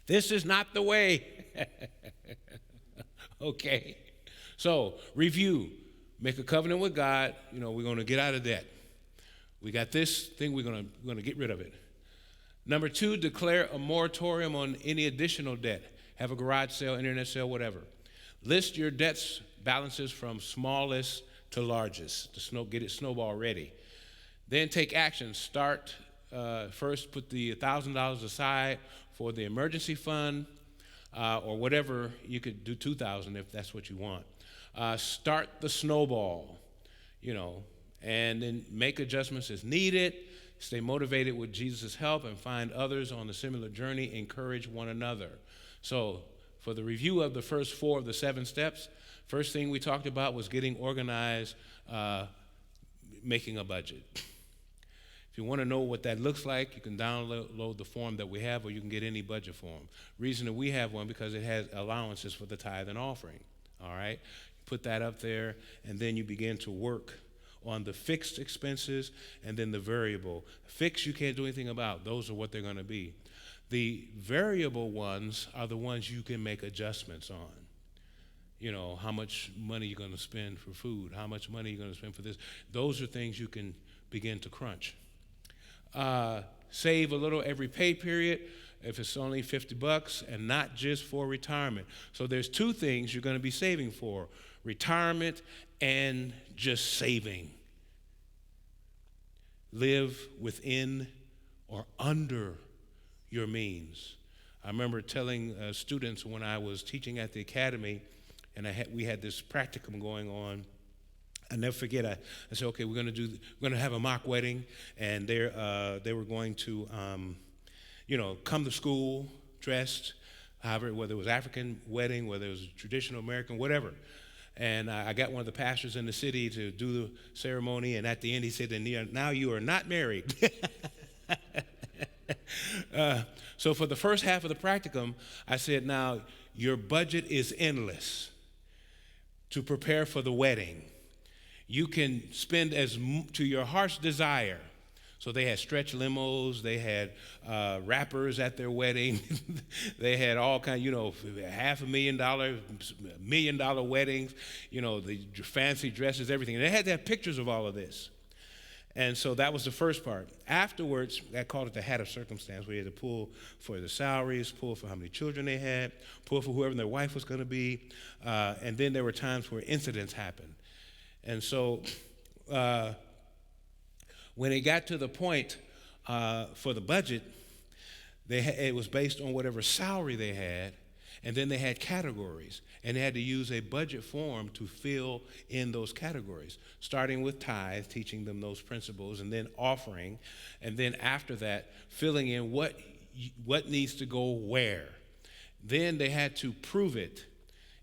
This is not the way. Okay. So, review. Make a covenant with God. We're going to get out of debt. We got this thing, we're going to get rid of it. Number 2, declare a moratorium on any additional debt. Have a garage sale, internet sale, whatever. List your debts balances from smallest to largest. Get it snowball ready. Then take action. Start first, put the $1,000 aside for the emergency fund, or whatever. You could do $2,000 if that's what you want. Start the snowball, and then make adjustments as needed. Stay motivated with Jesus' help and find others on a similar journey. Encourage one another. So for the review of the first 4 of the 7 steps, first thing we talked about was getting organized, making a budget. If you want to know what that looks like, you can download the form that we have, or you can get any budget form. Reason that we have one, because it has allowances for the tithe and offering. All right? Put that up there, and then you begin to work on the fixed expenses and then the variable. Fixed, you can't do anything about. Those are what they're going to be. The variable ones are the ones you can make adjustments on. How much money you're going to spend for food, how much money you're going to spend for this. Those are things you can begin to crunch. Save a little every pay period if it's only $50, and not just for retirement. So there's 2 things you're going to be saving for: retirement and just saving. Live within or under your means. I remember telling students when I was teaching at the academy, and we had this practicum going on. I never forget. I said, okay, we're gonna have a mock wedding, and they were going to, come to school dressed, however, whether it was African wedding, whether it was traditional American, whatever. And I got one of the pastors in the city to do the ceremony, and at the end he said, "And now you are not married." So for the first half of the practicum, I said, now your budget is endless to prepare for the wedding. You can spend to your heart's desire. So they had stretch limos, they had rappers at their wedding, they had all kinds, $500,000, $1 million weddings, the fancy dresses, everything. And they had to have pictures of all of this. And so that was the first part. Afterwards, I called it the hat of circumstance. We had to pull for the salaries, pull for how many children they had, pull for whoever their wife was going to be. And then there were times where incidents happened. And so when it got to the point for the budget, it was based on whatever salary they had, and then they had categories, and they had to use a budget form to fill in those categories, starting with tithe, teaching them those principles, and then offering, and then after that, filling in what needs to go where. Then they had to prove it.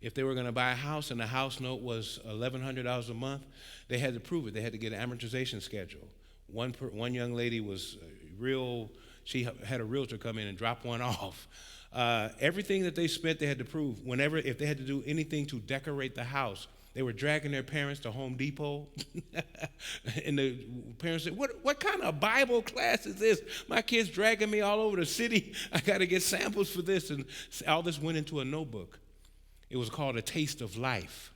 If they were going to buy a house and the house note was $1,100 a month, they had to prove it. They had to get an amortization schedule. One young lady was she had a realtor come in and drop one off. Everything that they spent, they had to prove. If they had to do anything to decorate the house, they were dragging their parents to Home Depot. And the parents said, what kind of Bible class is this? My kid's dragging me all over the city. I got to get samples for this. And all this went into a notebook. It was called A Taste of Life.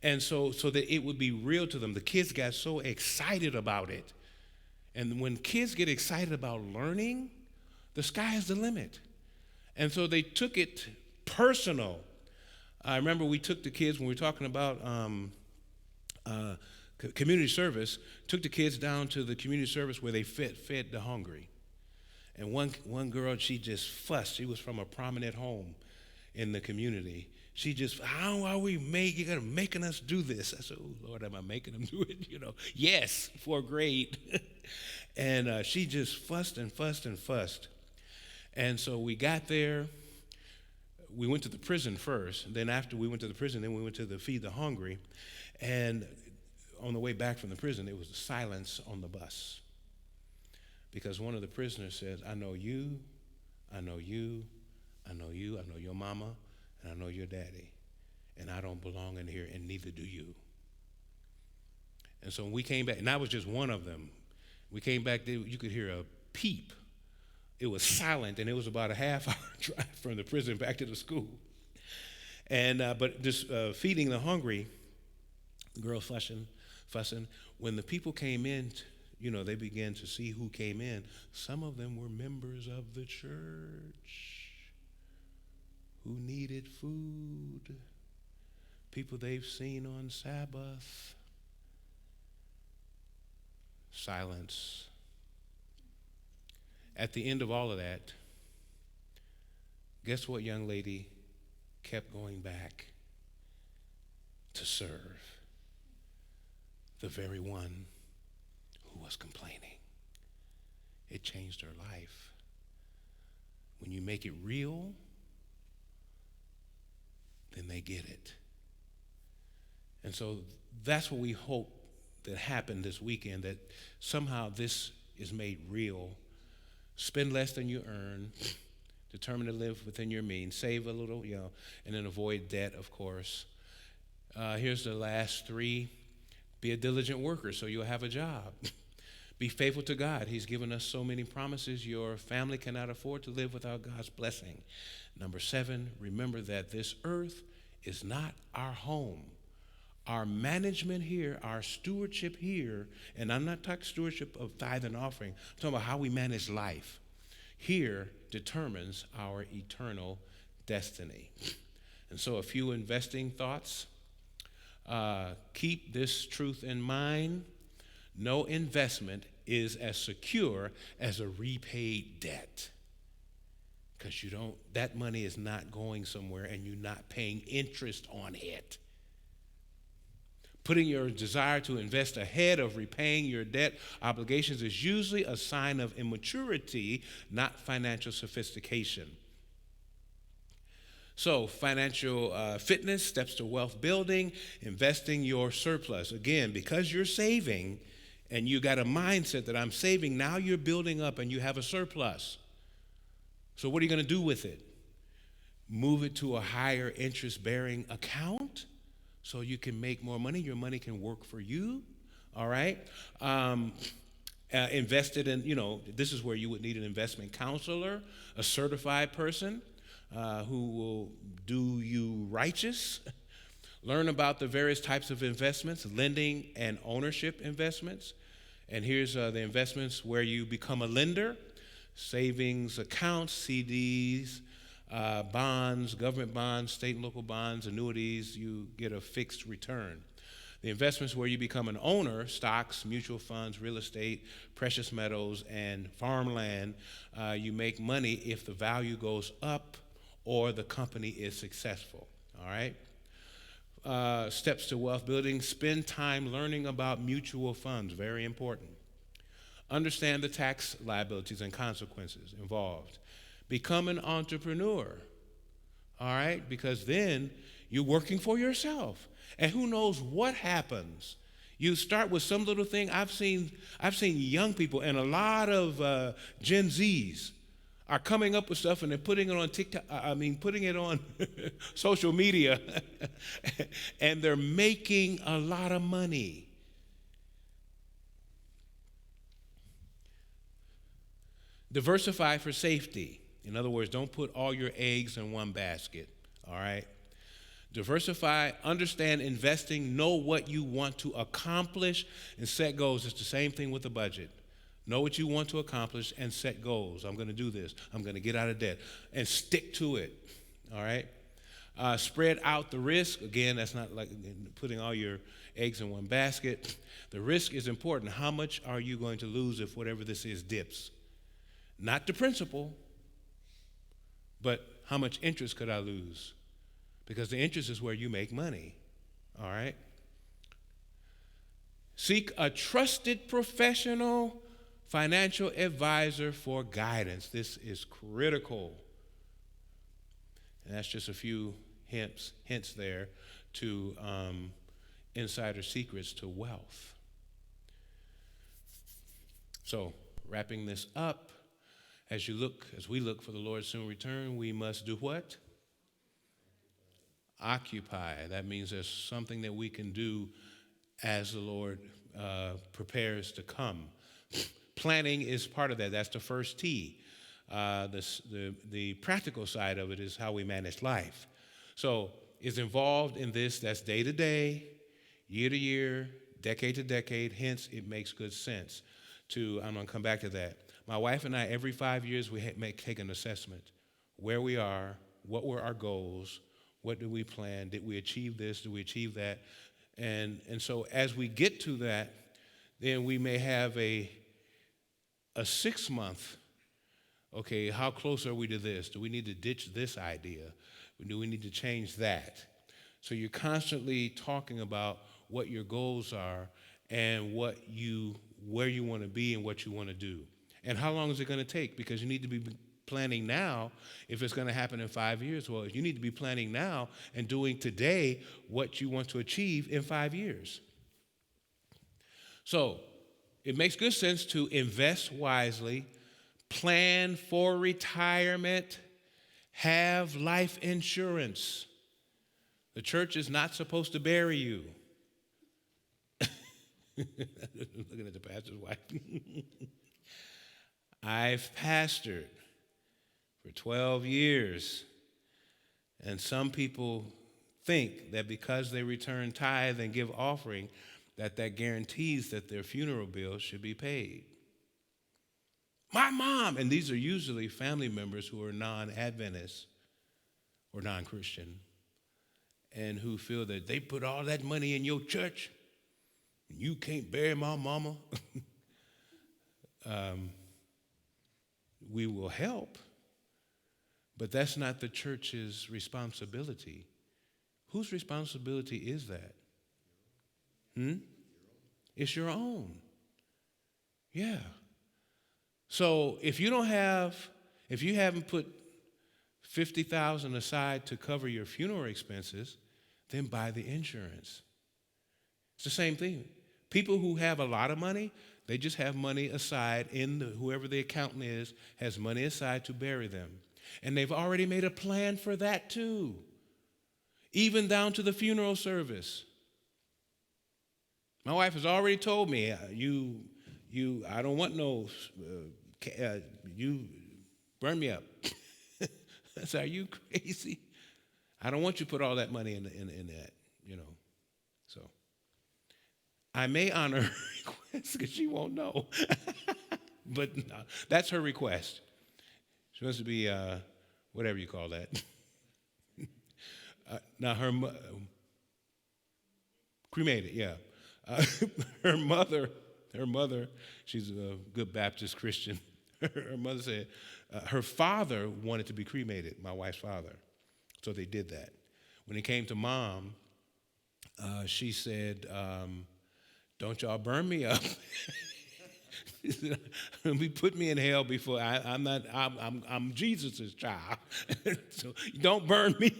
And so that it would be real to them. The kids got so excited about it. And when kids get excited about learning, the sky is the limit. And so they took it personal. I remember we took the kids, when we were talking about community service, took the kids down to the community service where they fed the hungry. And one girl, she just fussed. She was from a prominent home in the community. She just, how are we you're going to making us do this? I said, oh, Lord, am I making them do it? Yes, 4th grade. And she just fussed and fussed and fussed. And so we got there. We went to the prison first. And then after we went to the prison, then we went to the Feed the Hungry. And on the way back from the prison, it was silence on the bus. Because one of the prisoners said, I know you, I know you, I know you, I know your mama, and I know your daddy. And I don't belong in here, and neither do you. And so when we came back, and that was just one of them. We came back there, you could hear a peep. It was silent, and it was about a half-hour drive from the prison back to the school. And but this feeding the hungry, the girl fussing. When the people came in, they began to see who came in. Some of them were members of the church who needed food, people they've seen on Sabbath. Silence. At the end of all of that, guess what young lady kept going back to serve? The very one who was complaining. It changed her life. When you make it real, then they get it. And so that's what we hope that happened this weekend, that somehow this is made real. Spend less than you earn, determined to live within your means, save a little, and then avoid debt, of course. Here's the last 3. Be a diligent worker so you'll have a job. Be faithful to God. He's given us so many promises. Your family cannot afford to live without God's blessing. Number 7, remember that this earth is not our home. Our management here, our stewardship here, and I'm not talking stewardship of tithe and offering, I'm talking about how we manage life, here determines our eternal destiny. And so a few investing thoughts. Keep this truth in mind. No investment is as secure as a repaid debt. because that money is not going somewhere and you're not paying interest on it. Putting your desire to invest ahead of repaying your debt obligations is usually a sign of immaturity, not financial sophistication. So, financial fitness, steps to wealth building, investing your surplus. Again, because you're saving and you got a mindset that I'm saving, now you're building up and you have a surplus. So, what are you going to do with it? Move it to a higher interest bearing account so you can make more money. Your money can work for you. All right. Invested in, this is where you would need an investment counselor, a certified person who will do you righteous. Learn about the various types of investments, lending and ownership investments. And here's the investments where you become a lender: savings accounts, CDs, bonds, government bonds, state and local bonds, annuities. You get a fixed return. The investments where you become an owner: stocks, mutual funds, real estate, precious metals, and farmland. You make money if the value goes up or the company is successful. All right? Steps to wealth building: spend time learning about mutual funds, very important. Understand the tax liabilities and consequences involved. Become an entrepreneur, all right? Because then you're working for yourself. And who knows what happens. You start with some little thing. I've seen young people, and a lot of Gen Zs are coming up with stuff and they're putting it on TikTok, putting it on social media, and they're making a lot of money. Diversify for safety. In other words, don't put all your eggs in one basket, all right? Diversify, understand investing, know what you want to accomplish, and set goals. It's the same thing with the budget. Know what you want to accomplish and set goals. I'm going to do this. I'm going to get out of debt. And stick to it, all right? Spread out the risk. Again, that's not like putting all your eggs in one basket. The risk is important. How much are you going to lose if whatever this is dips? Not the principal, but how much interest could I lose? Because the interest is where you make money, all right? Seek a trusted professional financial advisor for guidance. This is critical. And that's just a few hints there to insider secrets to wealth. So, wrapping this up, as we look for the Lord's soon return, we must do what? Occupy. That means there's something that we can do as the Lord prepares to come. Planning is part of that. That's the first T. The practical side of it is how we manage life. So it's involved in this. That's day to day, year to year, decade to decade. Hence, it makes good sense. I'm going to come back to that. My wife and I, every 5 years, we take an assessment. Where we are, what were our goals, what did we plan, did we achieve this, did we achieve that? And so as we get to that, then we may have a 6 month, okay, how close are we to this? Do we need to ditch this idea? Do we need to change that? So you're constantly talking about what your goals are and where you want to be and what you want to do. And how long is it going to take? Because you need to be planning now if it's going to happen in 5 years. Well, you need to be planning now and doing today what you want to achieve in 5 years. So it makes good sense to invest wisely, plan for retirement, have life insurance. The church is not supposed to bury you. Looking at the pastor's wife. I've pastored for 12 years, and some people think that because they return tithe and give offering, that guarantees that their funeral bills should be paid. My mom, and these are usually family members who are non-Adventist or non-Christian, and who feel that they put all that money in your church, and you can't bury my mama. We will help, But that's not the church's responsibility. Whose responsibility is that? It's your own. Yeah. So if you haven't put 50,000 aside to cover your funeral expenses, then buy the insurance. It's the same thing. People who have a lot of money, they just have money aside whoever the accountant is has money aside to bury them. And they've already made a plan for that too. Even down to the funeral service. My wife has already told me, I don't want no, you burn me up. I said, are you crazy? I don't want you to put all that money in that, So I may honor her request because she won't know. But no, that's her request. She wants to be, whatever you call that. Now cremated, yeah. Her mother, she's a good Baptist Christian. Her mother said her father wanted to be cremated, my wife's father. So they did that. When it came to mom, she said, don't y'all burn me up. She said, put me in hell before I'm Jesus' child. So don't burn me.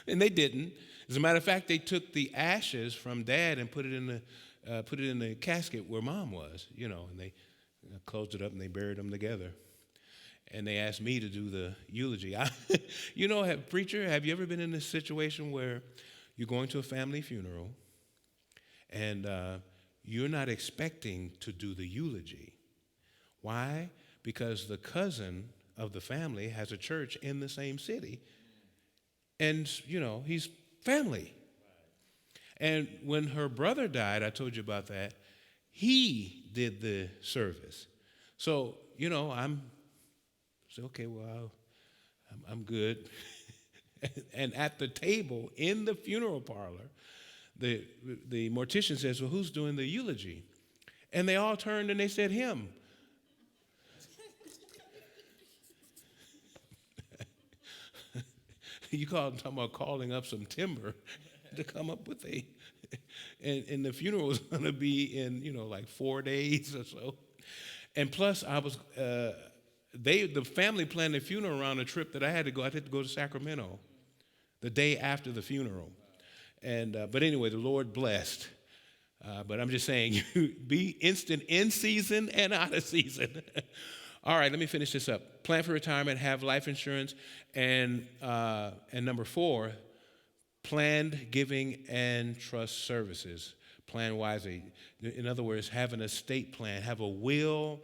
And they didn't. As a matter of fact, they took the ashes from Dad and put it in the casket where Mom was, and they closed it up and they buried them together. And they asked me to do the eulogy. Preacher, have you ever been in this situation where you're going to a family funeral and you're not expecting to do the eulogy? Why? Because the cousin of the family has a church in the same city. And, he's family. And when her brother died, I told you about that, he did the service. So, I'm okay, well, I'm good. And at the table in the funeral parlor, the mortician says, well, who's doing the eulogy? And they all turned and they said, him. Talking about calling up some timber to come up with and the funeral was going to be in, like 4 days or so. And plus the family planned the funeral around a trip that I had to go. I had to go to Sacramento the day after the funeral. And, but anyway, the Lord blessed. But I'm just saying, be instant in season and out of season. All right, let me finish this up. Plan for retirement, have life insurance, and number 4, planned giving and trust services. Plan wisely. In other words, have an estate plan, have a will,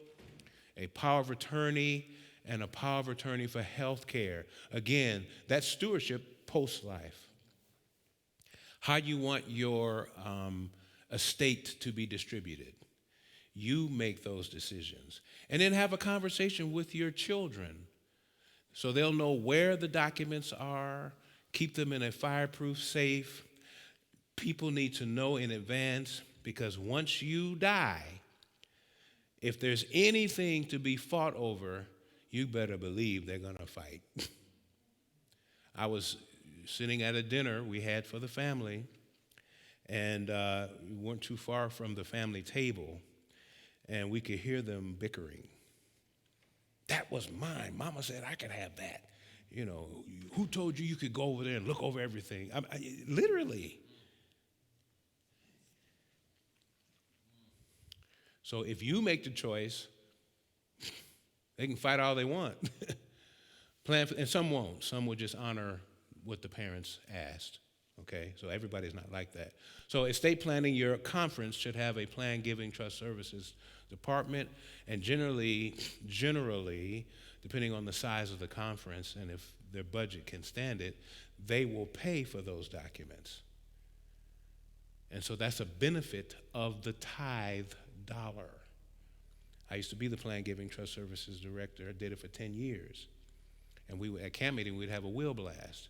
a power of attorney, and a power of attorney for health care. Again, that's stewardship post-life. How you want your estate to be distributed. You make those decisions. And then have a conversation with your children so they'll know where the documents are, keep them in a fireproof safe. People need to know in advance because once you die, if there's anything to be fought over, you better believe they're going to fight. I was sitting at a dinner we had for the family, and we weren't too far from the family table, and we could hear them bickering. That was mine. Mama said I could have that. Who told you could go over there and look over everything? Literally. So if you make the choice, they can fight all they want. And some won't. Some will just honor what the parents asked. Okay, so everybody's not like that. So estate planning, your conference should have a plan giving trust services department, and generally, depending on the size of the conference and if their budget can stand it, they will pay for those documents. And so that's a benefit of the tithe dollar. I used to be the plan giving trust services director. I did it for 10 years. And at camp meeting, we'd have a will blast.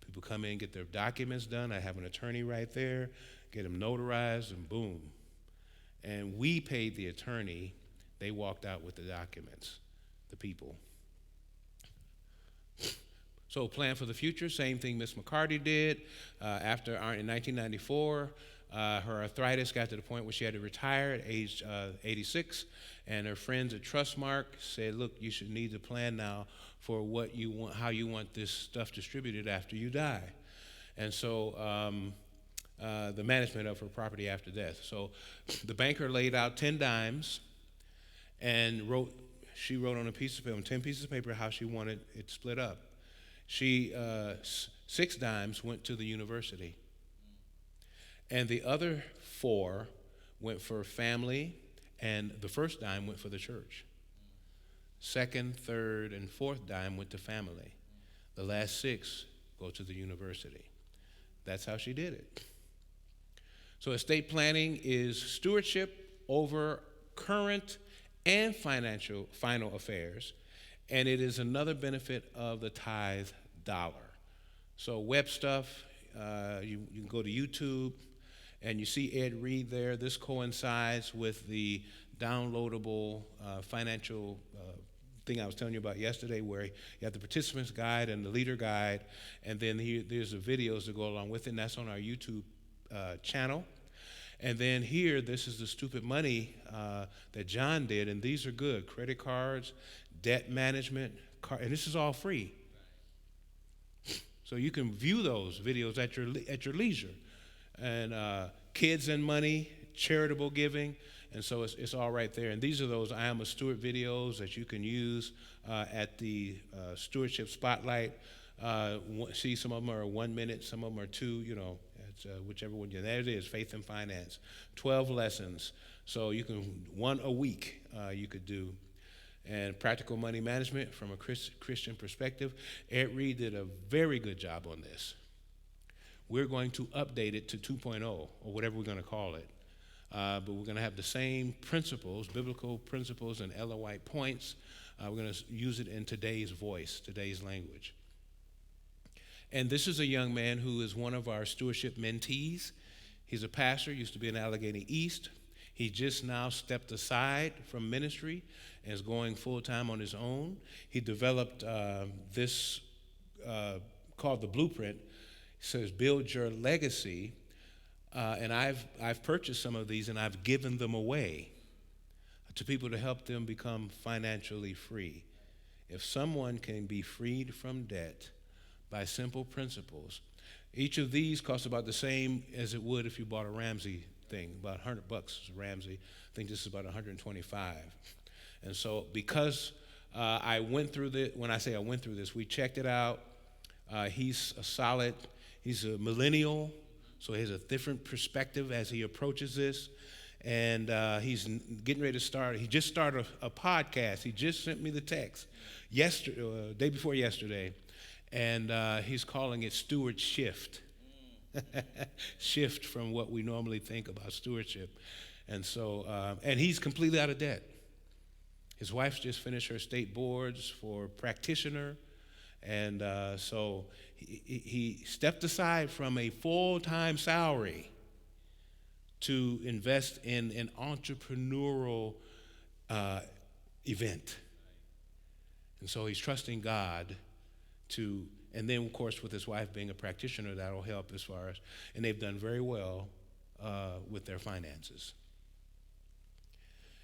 People come in, get their documents done. I have an attorney right there, get them notarized, and boom. And we paid the attorney. They walked out with the documents, the people. So plan for the future, same thing Miss McCarty did. In 1994, her arthritis got to the point where she had to retire at age 86, and her friends at Trustmark said, look, you should need to plan now for what you want, how you want this stuff distributed after you die. And so the management of her property after death. So the banker laid out 10 dimes and she wrote on a piece of paper, on 10 pieces of paper, how she wanted it split up. 6 dimes went to the university, and the other 4 went for family, and the first dime went for the church. Second, third, and fourth dime went to family. The last 6 go to the university. That's how she did it. So estate planning is stewardship over current and final affairs, and it is another benefit of the tithe dollar. So web stuff, you can go to YouTube and you see Ed Reed there. This coincides with the downloadable financial thing I was telling you about yesterday, where you have the participant's guide and the leader guide, and then there's the videos that go along with it, and that's on our YouTube channel. And then here, this is the stupid money that John did, and these are good. Credit cards, debt management, and this is all free. So you can view those videos at your leisure. And kids and money, charitable giving, and so it's all right there. And these are those I Am a Steward videos that you can use at the Stewardship Spotlight. See, some of them are 1 minute, some of them are 2, it's whichever one. There it is, Faith and Finance, 12 lessons. So you can, 1 a week you could do. And Practical Money Management from a Christian perspective. Ed Reed did a very good job on this. We're going to update it to 2.0 or whatever we're going to call it. But we're going to have the same principles, biblical principles and Ellen White points. We're going to use it in today's voice, today's language. And this is a young man who is one of our stewardship mentees. He's a pastor, used to be in Allegheny East. He just now stepped aside from ministry and is going full-time on his own. He developed this called the Blueprint. It says, build your legacy. And I've purchased some of these, and I've given them away to people to help them become financially free. If someone can be freed from debt by simple principles, each of these costs about the same as it would if you bought a Ramsey thing, about $100 Ramsey. I think this is about 125. And so because I went through this, when I say I went through this, we checked it out. He's a millennial, so he has a different perspective as he approaches this. And he's getting ready to start. He just started a podcast. He just sent me the text yesterday, day before yesterday, and he's calling it Steward Shift. Shift from what we normally think about stewardship. And so, and he's completely out of debt. His wife's just finished her state boards for practitioner. And so he stepped aside from a full-time salary to invest in an entrepreneurial event. And so he's trusting God to, and then of course with his wife being a practitioner, that'll help as far as, and they've done very well with their finances.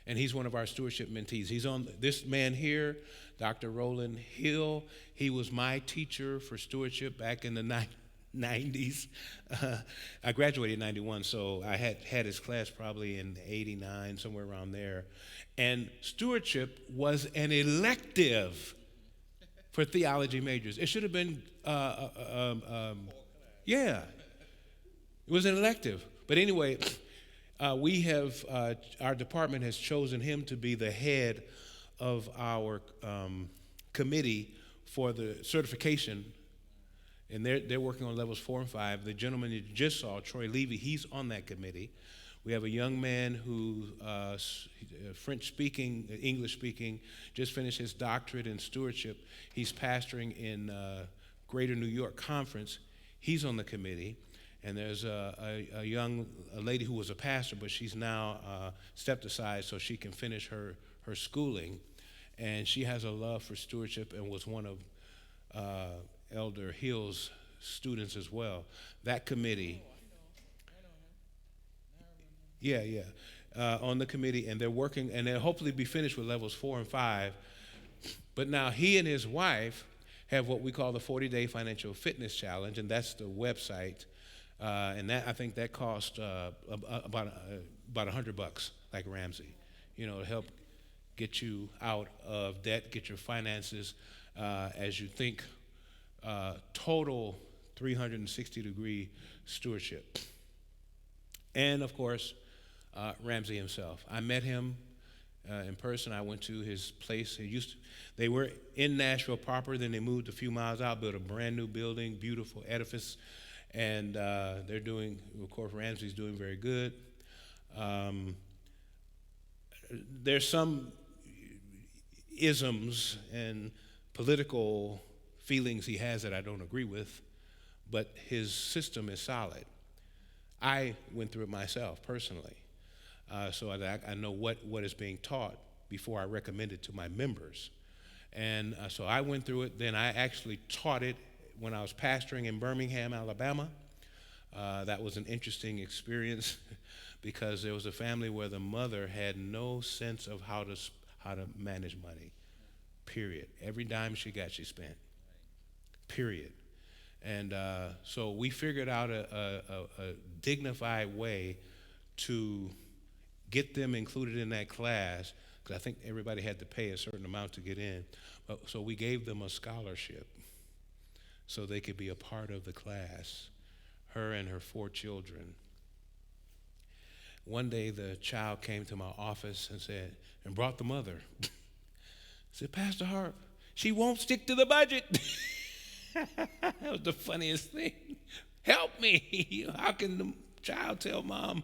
And he's one of our stewardship mentees. He's on, this man here, Dr. Roland Hill. He was my teacher for stewardship back in the 90s. I graduated in 91, so I had his class probably in 89, somewhere around there. And stewardship was an elective for theology majors. It should have been, yeah, it was an elective. But anyway, we have, our department has chosen him to be the head of our committee for the certification, and they're working on levels 4 and 5. The gentleman you just saw, Troy Levy, he's on that committee. We have a young man who, French-speaking, English-speaking, just finished his doctorate in stewardship. He's pastoring in Greater New York Conference. He's on the committee. And there's a lady who was a pastor, but she's now stepped aside so she can finish her schooling. And she has a love for stewardship and was one of Elder Hill's students as well. That committee, yeah, yeah, on the committee, and they're working, and they'll hopefully be finished with levels 4 and 5. But now he and his wife have what we call the 40-day financial fitness challenge, and that's the website. And that I think that cost about $100, like Ramsey, to help get you out of debt, get your finances as you think total 360-degree stewardship. And of course, Ramsey himself. I met him in person. I went to his place. They were in Nashville proper. Then they moved a few miles out, built a brand new building, beautiful edifice, and they're doing. Of course, Ramsey's doing very good. There's some isms and political feelings he has that I don't agree with, but his system is solid. I went through it myself personally, so I know what is being taught before I recommend it to my members. And so I went through it. Then I actually taught it when I was pastoring in Birmingham, Alabama. That was an interesting experience because there was a family where the mother had no sense of how to manage money, period. Every dime she got, she spent, period. And so we figured out a dignified way to get them included in that class, because I think everybody had to pay a certain amount to get in. So we gave them a scholarship so they could be a part of the class, her and her 4 children. One day the child came to my office and brought the mother. Said, Pastor Harpe, she won't stick to the budget. That was the funniest thing. Help me. How can the child tell mom?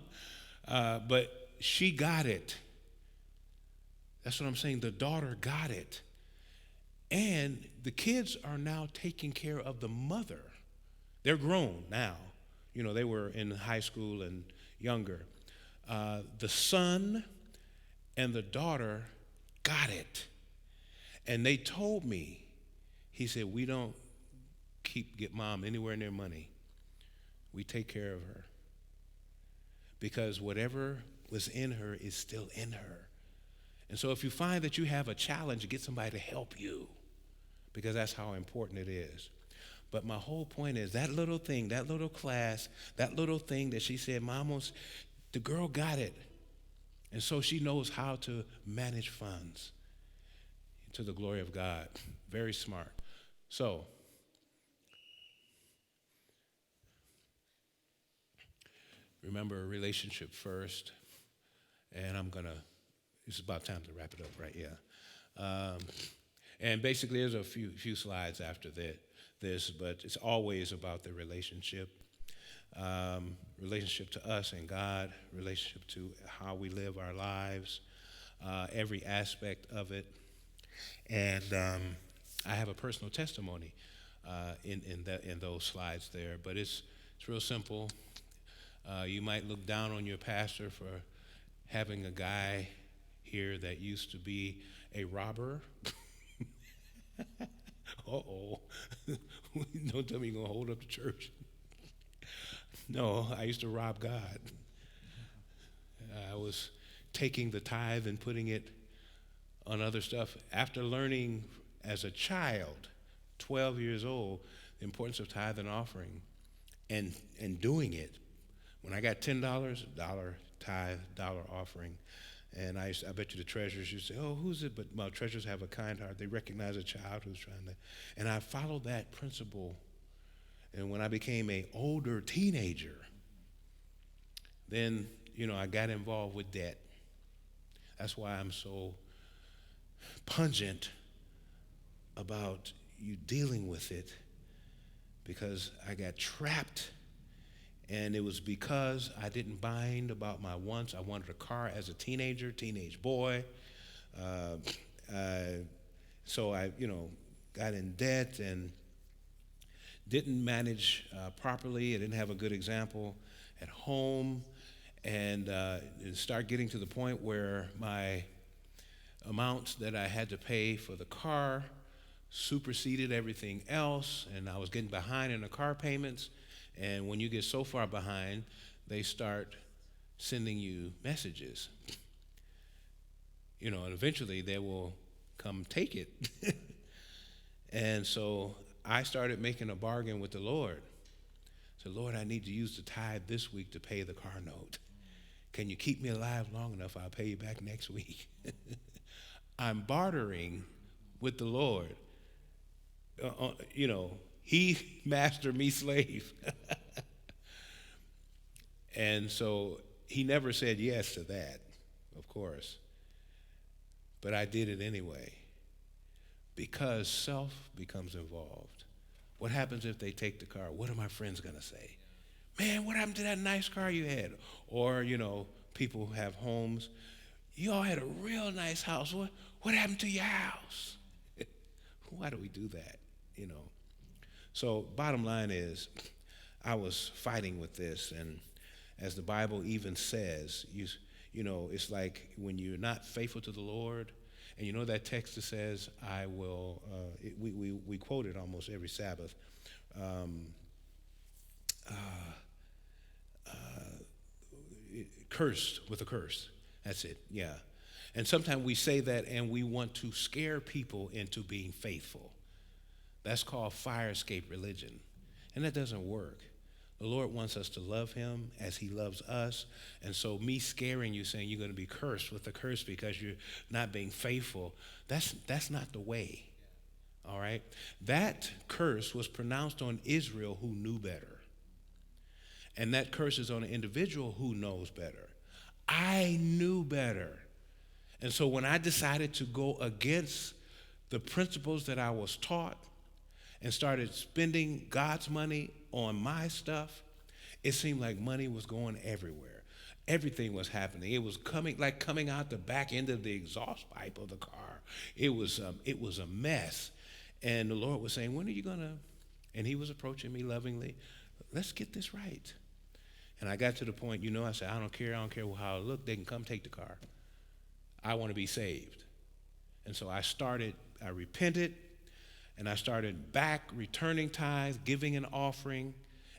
But she got it. That's what I'm saying. The daughter got it. And the kids are now taking care of the mother. They're grown now. They were in high school and younger. The son and the daughter got it. And they told me, he said, we don't get mom anywhere near money. We take care of her. Because whatever was in her is still in her. And so if you find that you have a challenge, get somebody to help you, because that's how important it is. But my whole point is that little thing, that little class, that little thing that she said, the girl got it. And so she knows how to manage funds to the glory of God. Very smart. So, remember, a relationship first. And it's about time to wrap it up, right? Yeah. And basically, there's a few slides after this, but it's always about the relationship. Relationship to us and God, relationship to how we live our lives, every aspect of it. And I have a personal testimony in those slides there, but it's real simple. You might look down on your pastor for having a guy here that used to be a robber. Uh-oh. Don't tell me you're going to hold up the church. No, I used to rob God. I was taking the tithe and putting it on other stuff. After learning as a child, 12 years old, the importance of tithe and offering and doing it, when I got $10, dollar tithe, dollar offering, and I bet you the treasurers used to say, oh, who's it? But well, treasurers have a kind heart. They recognize a child who's trying to, and I followed that principle. And when I became an older teenager, then, I got involved with debt. That's why I'm so pungent about you dealing with it, because I got trapped. And it was because I didn't bind about my wants. I wanted a car as a teenage boy. So I, got in debt and didn't manage properly. I didn't have a good example at home. And it started getting to the point where my amounts that I had to pay for the car superseded everything else, and I was getting behind in the car payments. And when you get so far behind, they start sending you messages. And eventually they will come take it. And so I started making a bargain with the Lord. So, Lord, I need to use the tithe this week to pay the car note. Can you keep me alive long enough? I'll pay you back next week. I'm bartering with the Lord. He master, me slave. And so he never said yes to that, of course. But I did it anyway because self becomes involved. What happens if they take the car? What are my friends going to say? Man, what happened to that nice car you had? Or, people have homes. You all had a real nice house. What happened to your house? Why do we do that? So bottom line is, I was fighting with this, and as the Bible even says, it's like when you're not faithful to the Lord, and that text that says, I will, we quote it almost every Sabbath, cursed with a curse. That's it, yeah. And sometimes we say that and we want to scare people into being faithful. That's called fire escape religion. And that doesn't work. The Lord wants us to love him as he loves us. And so me scaring you, saying you're going to be cursed with a curse because you're not being faithful, that's not the way. All right? That curse was pronounced on Israel who knew better. And that curse is on an individual who knows better. I knew better. And so when I decided to go against the principles that I was taught and started spending God's money on my stuff, it seemed like money was going everywhere. Everything was happening. It was coming out the back end of the exhaust pipe of the car. It was a mess. And the Lord was saying, when are you going to, and he was approaching me lovingly, let's get this right. And I got to the point, I said, I don't care how it look, they can come take the car. I want to be saved. And so I repented, and I started back returning tithes, giving an offering,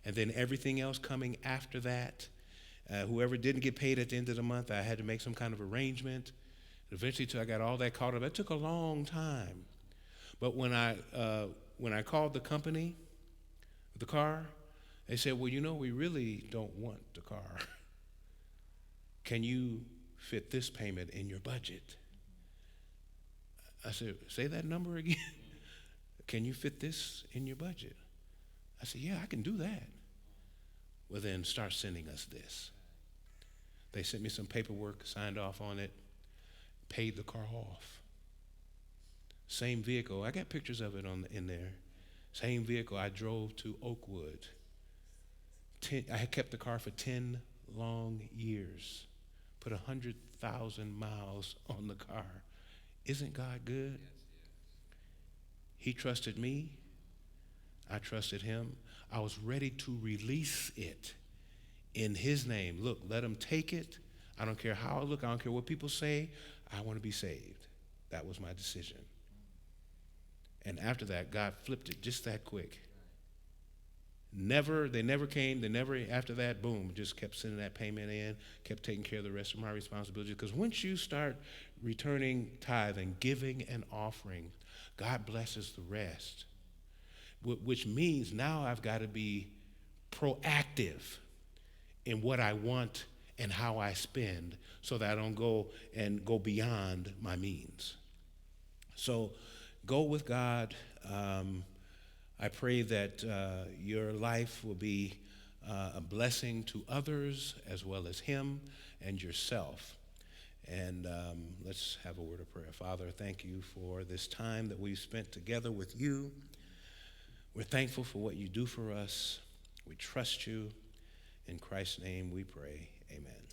and then everything else coming after that. Whoever didn't get paid at the end of the month, I had to make some kind of arrangement. Eventually, till I got all that caught up, it took a long time. But when I called the company, the car, they said, well, we really don't want the car. Can you fit this payment in your budget? I said, say that number again. Can you fit this in your budget? I said, yeah, I can do that. Well, then start sending us this. They sent me some paperwork, signed off on it, paid the car off. Same vehicle. I got pictures of it in there. Same vehicle. I drove to Oakwood. I had kept the car for 10 long years. Put 100,000 miles on the car. Isn't God good? He trusted me. I trusted him. I was ready to release it in his name. Look, let him take it. I don't care how I look. I don't care what people say. I want to be saved. That was my decision. And after that, God flipped it just that quick. They never came. After that, boom, just kept sending that payment in, kept taking care of the rest of my responsibilities. Because once you start returning tithe and giving an offering, God blesses the rest. Which means now I've got to be proactive in what I want and how I spend so that I don't go beyond my means. So go with God. I pray that your life will be a blessing to others as well as him and yourself. And let's have a word of prayer. Father, thank you for this time that we've spent together with you. We're thankful for what you do for us. We trust you. In Christ's name we pray. Amen.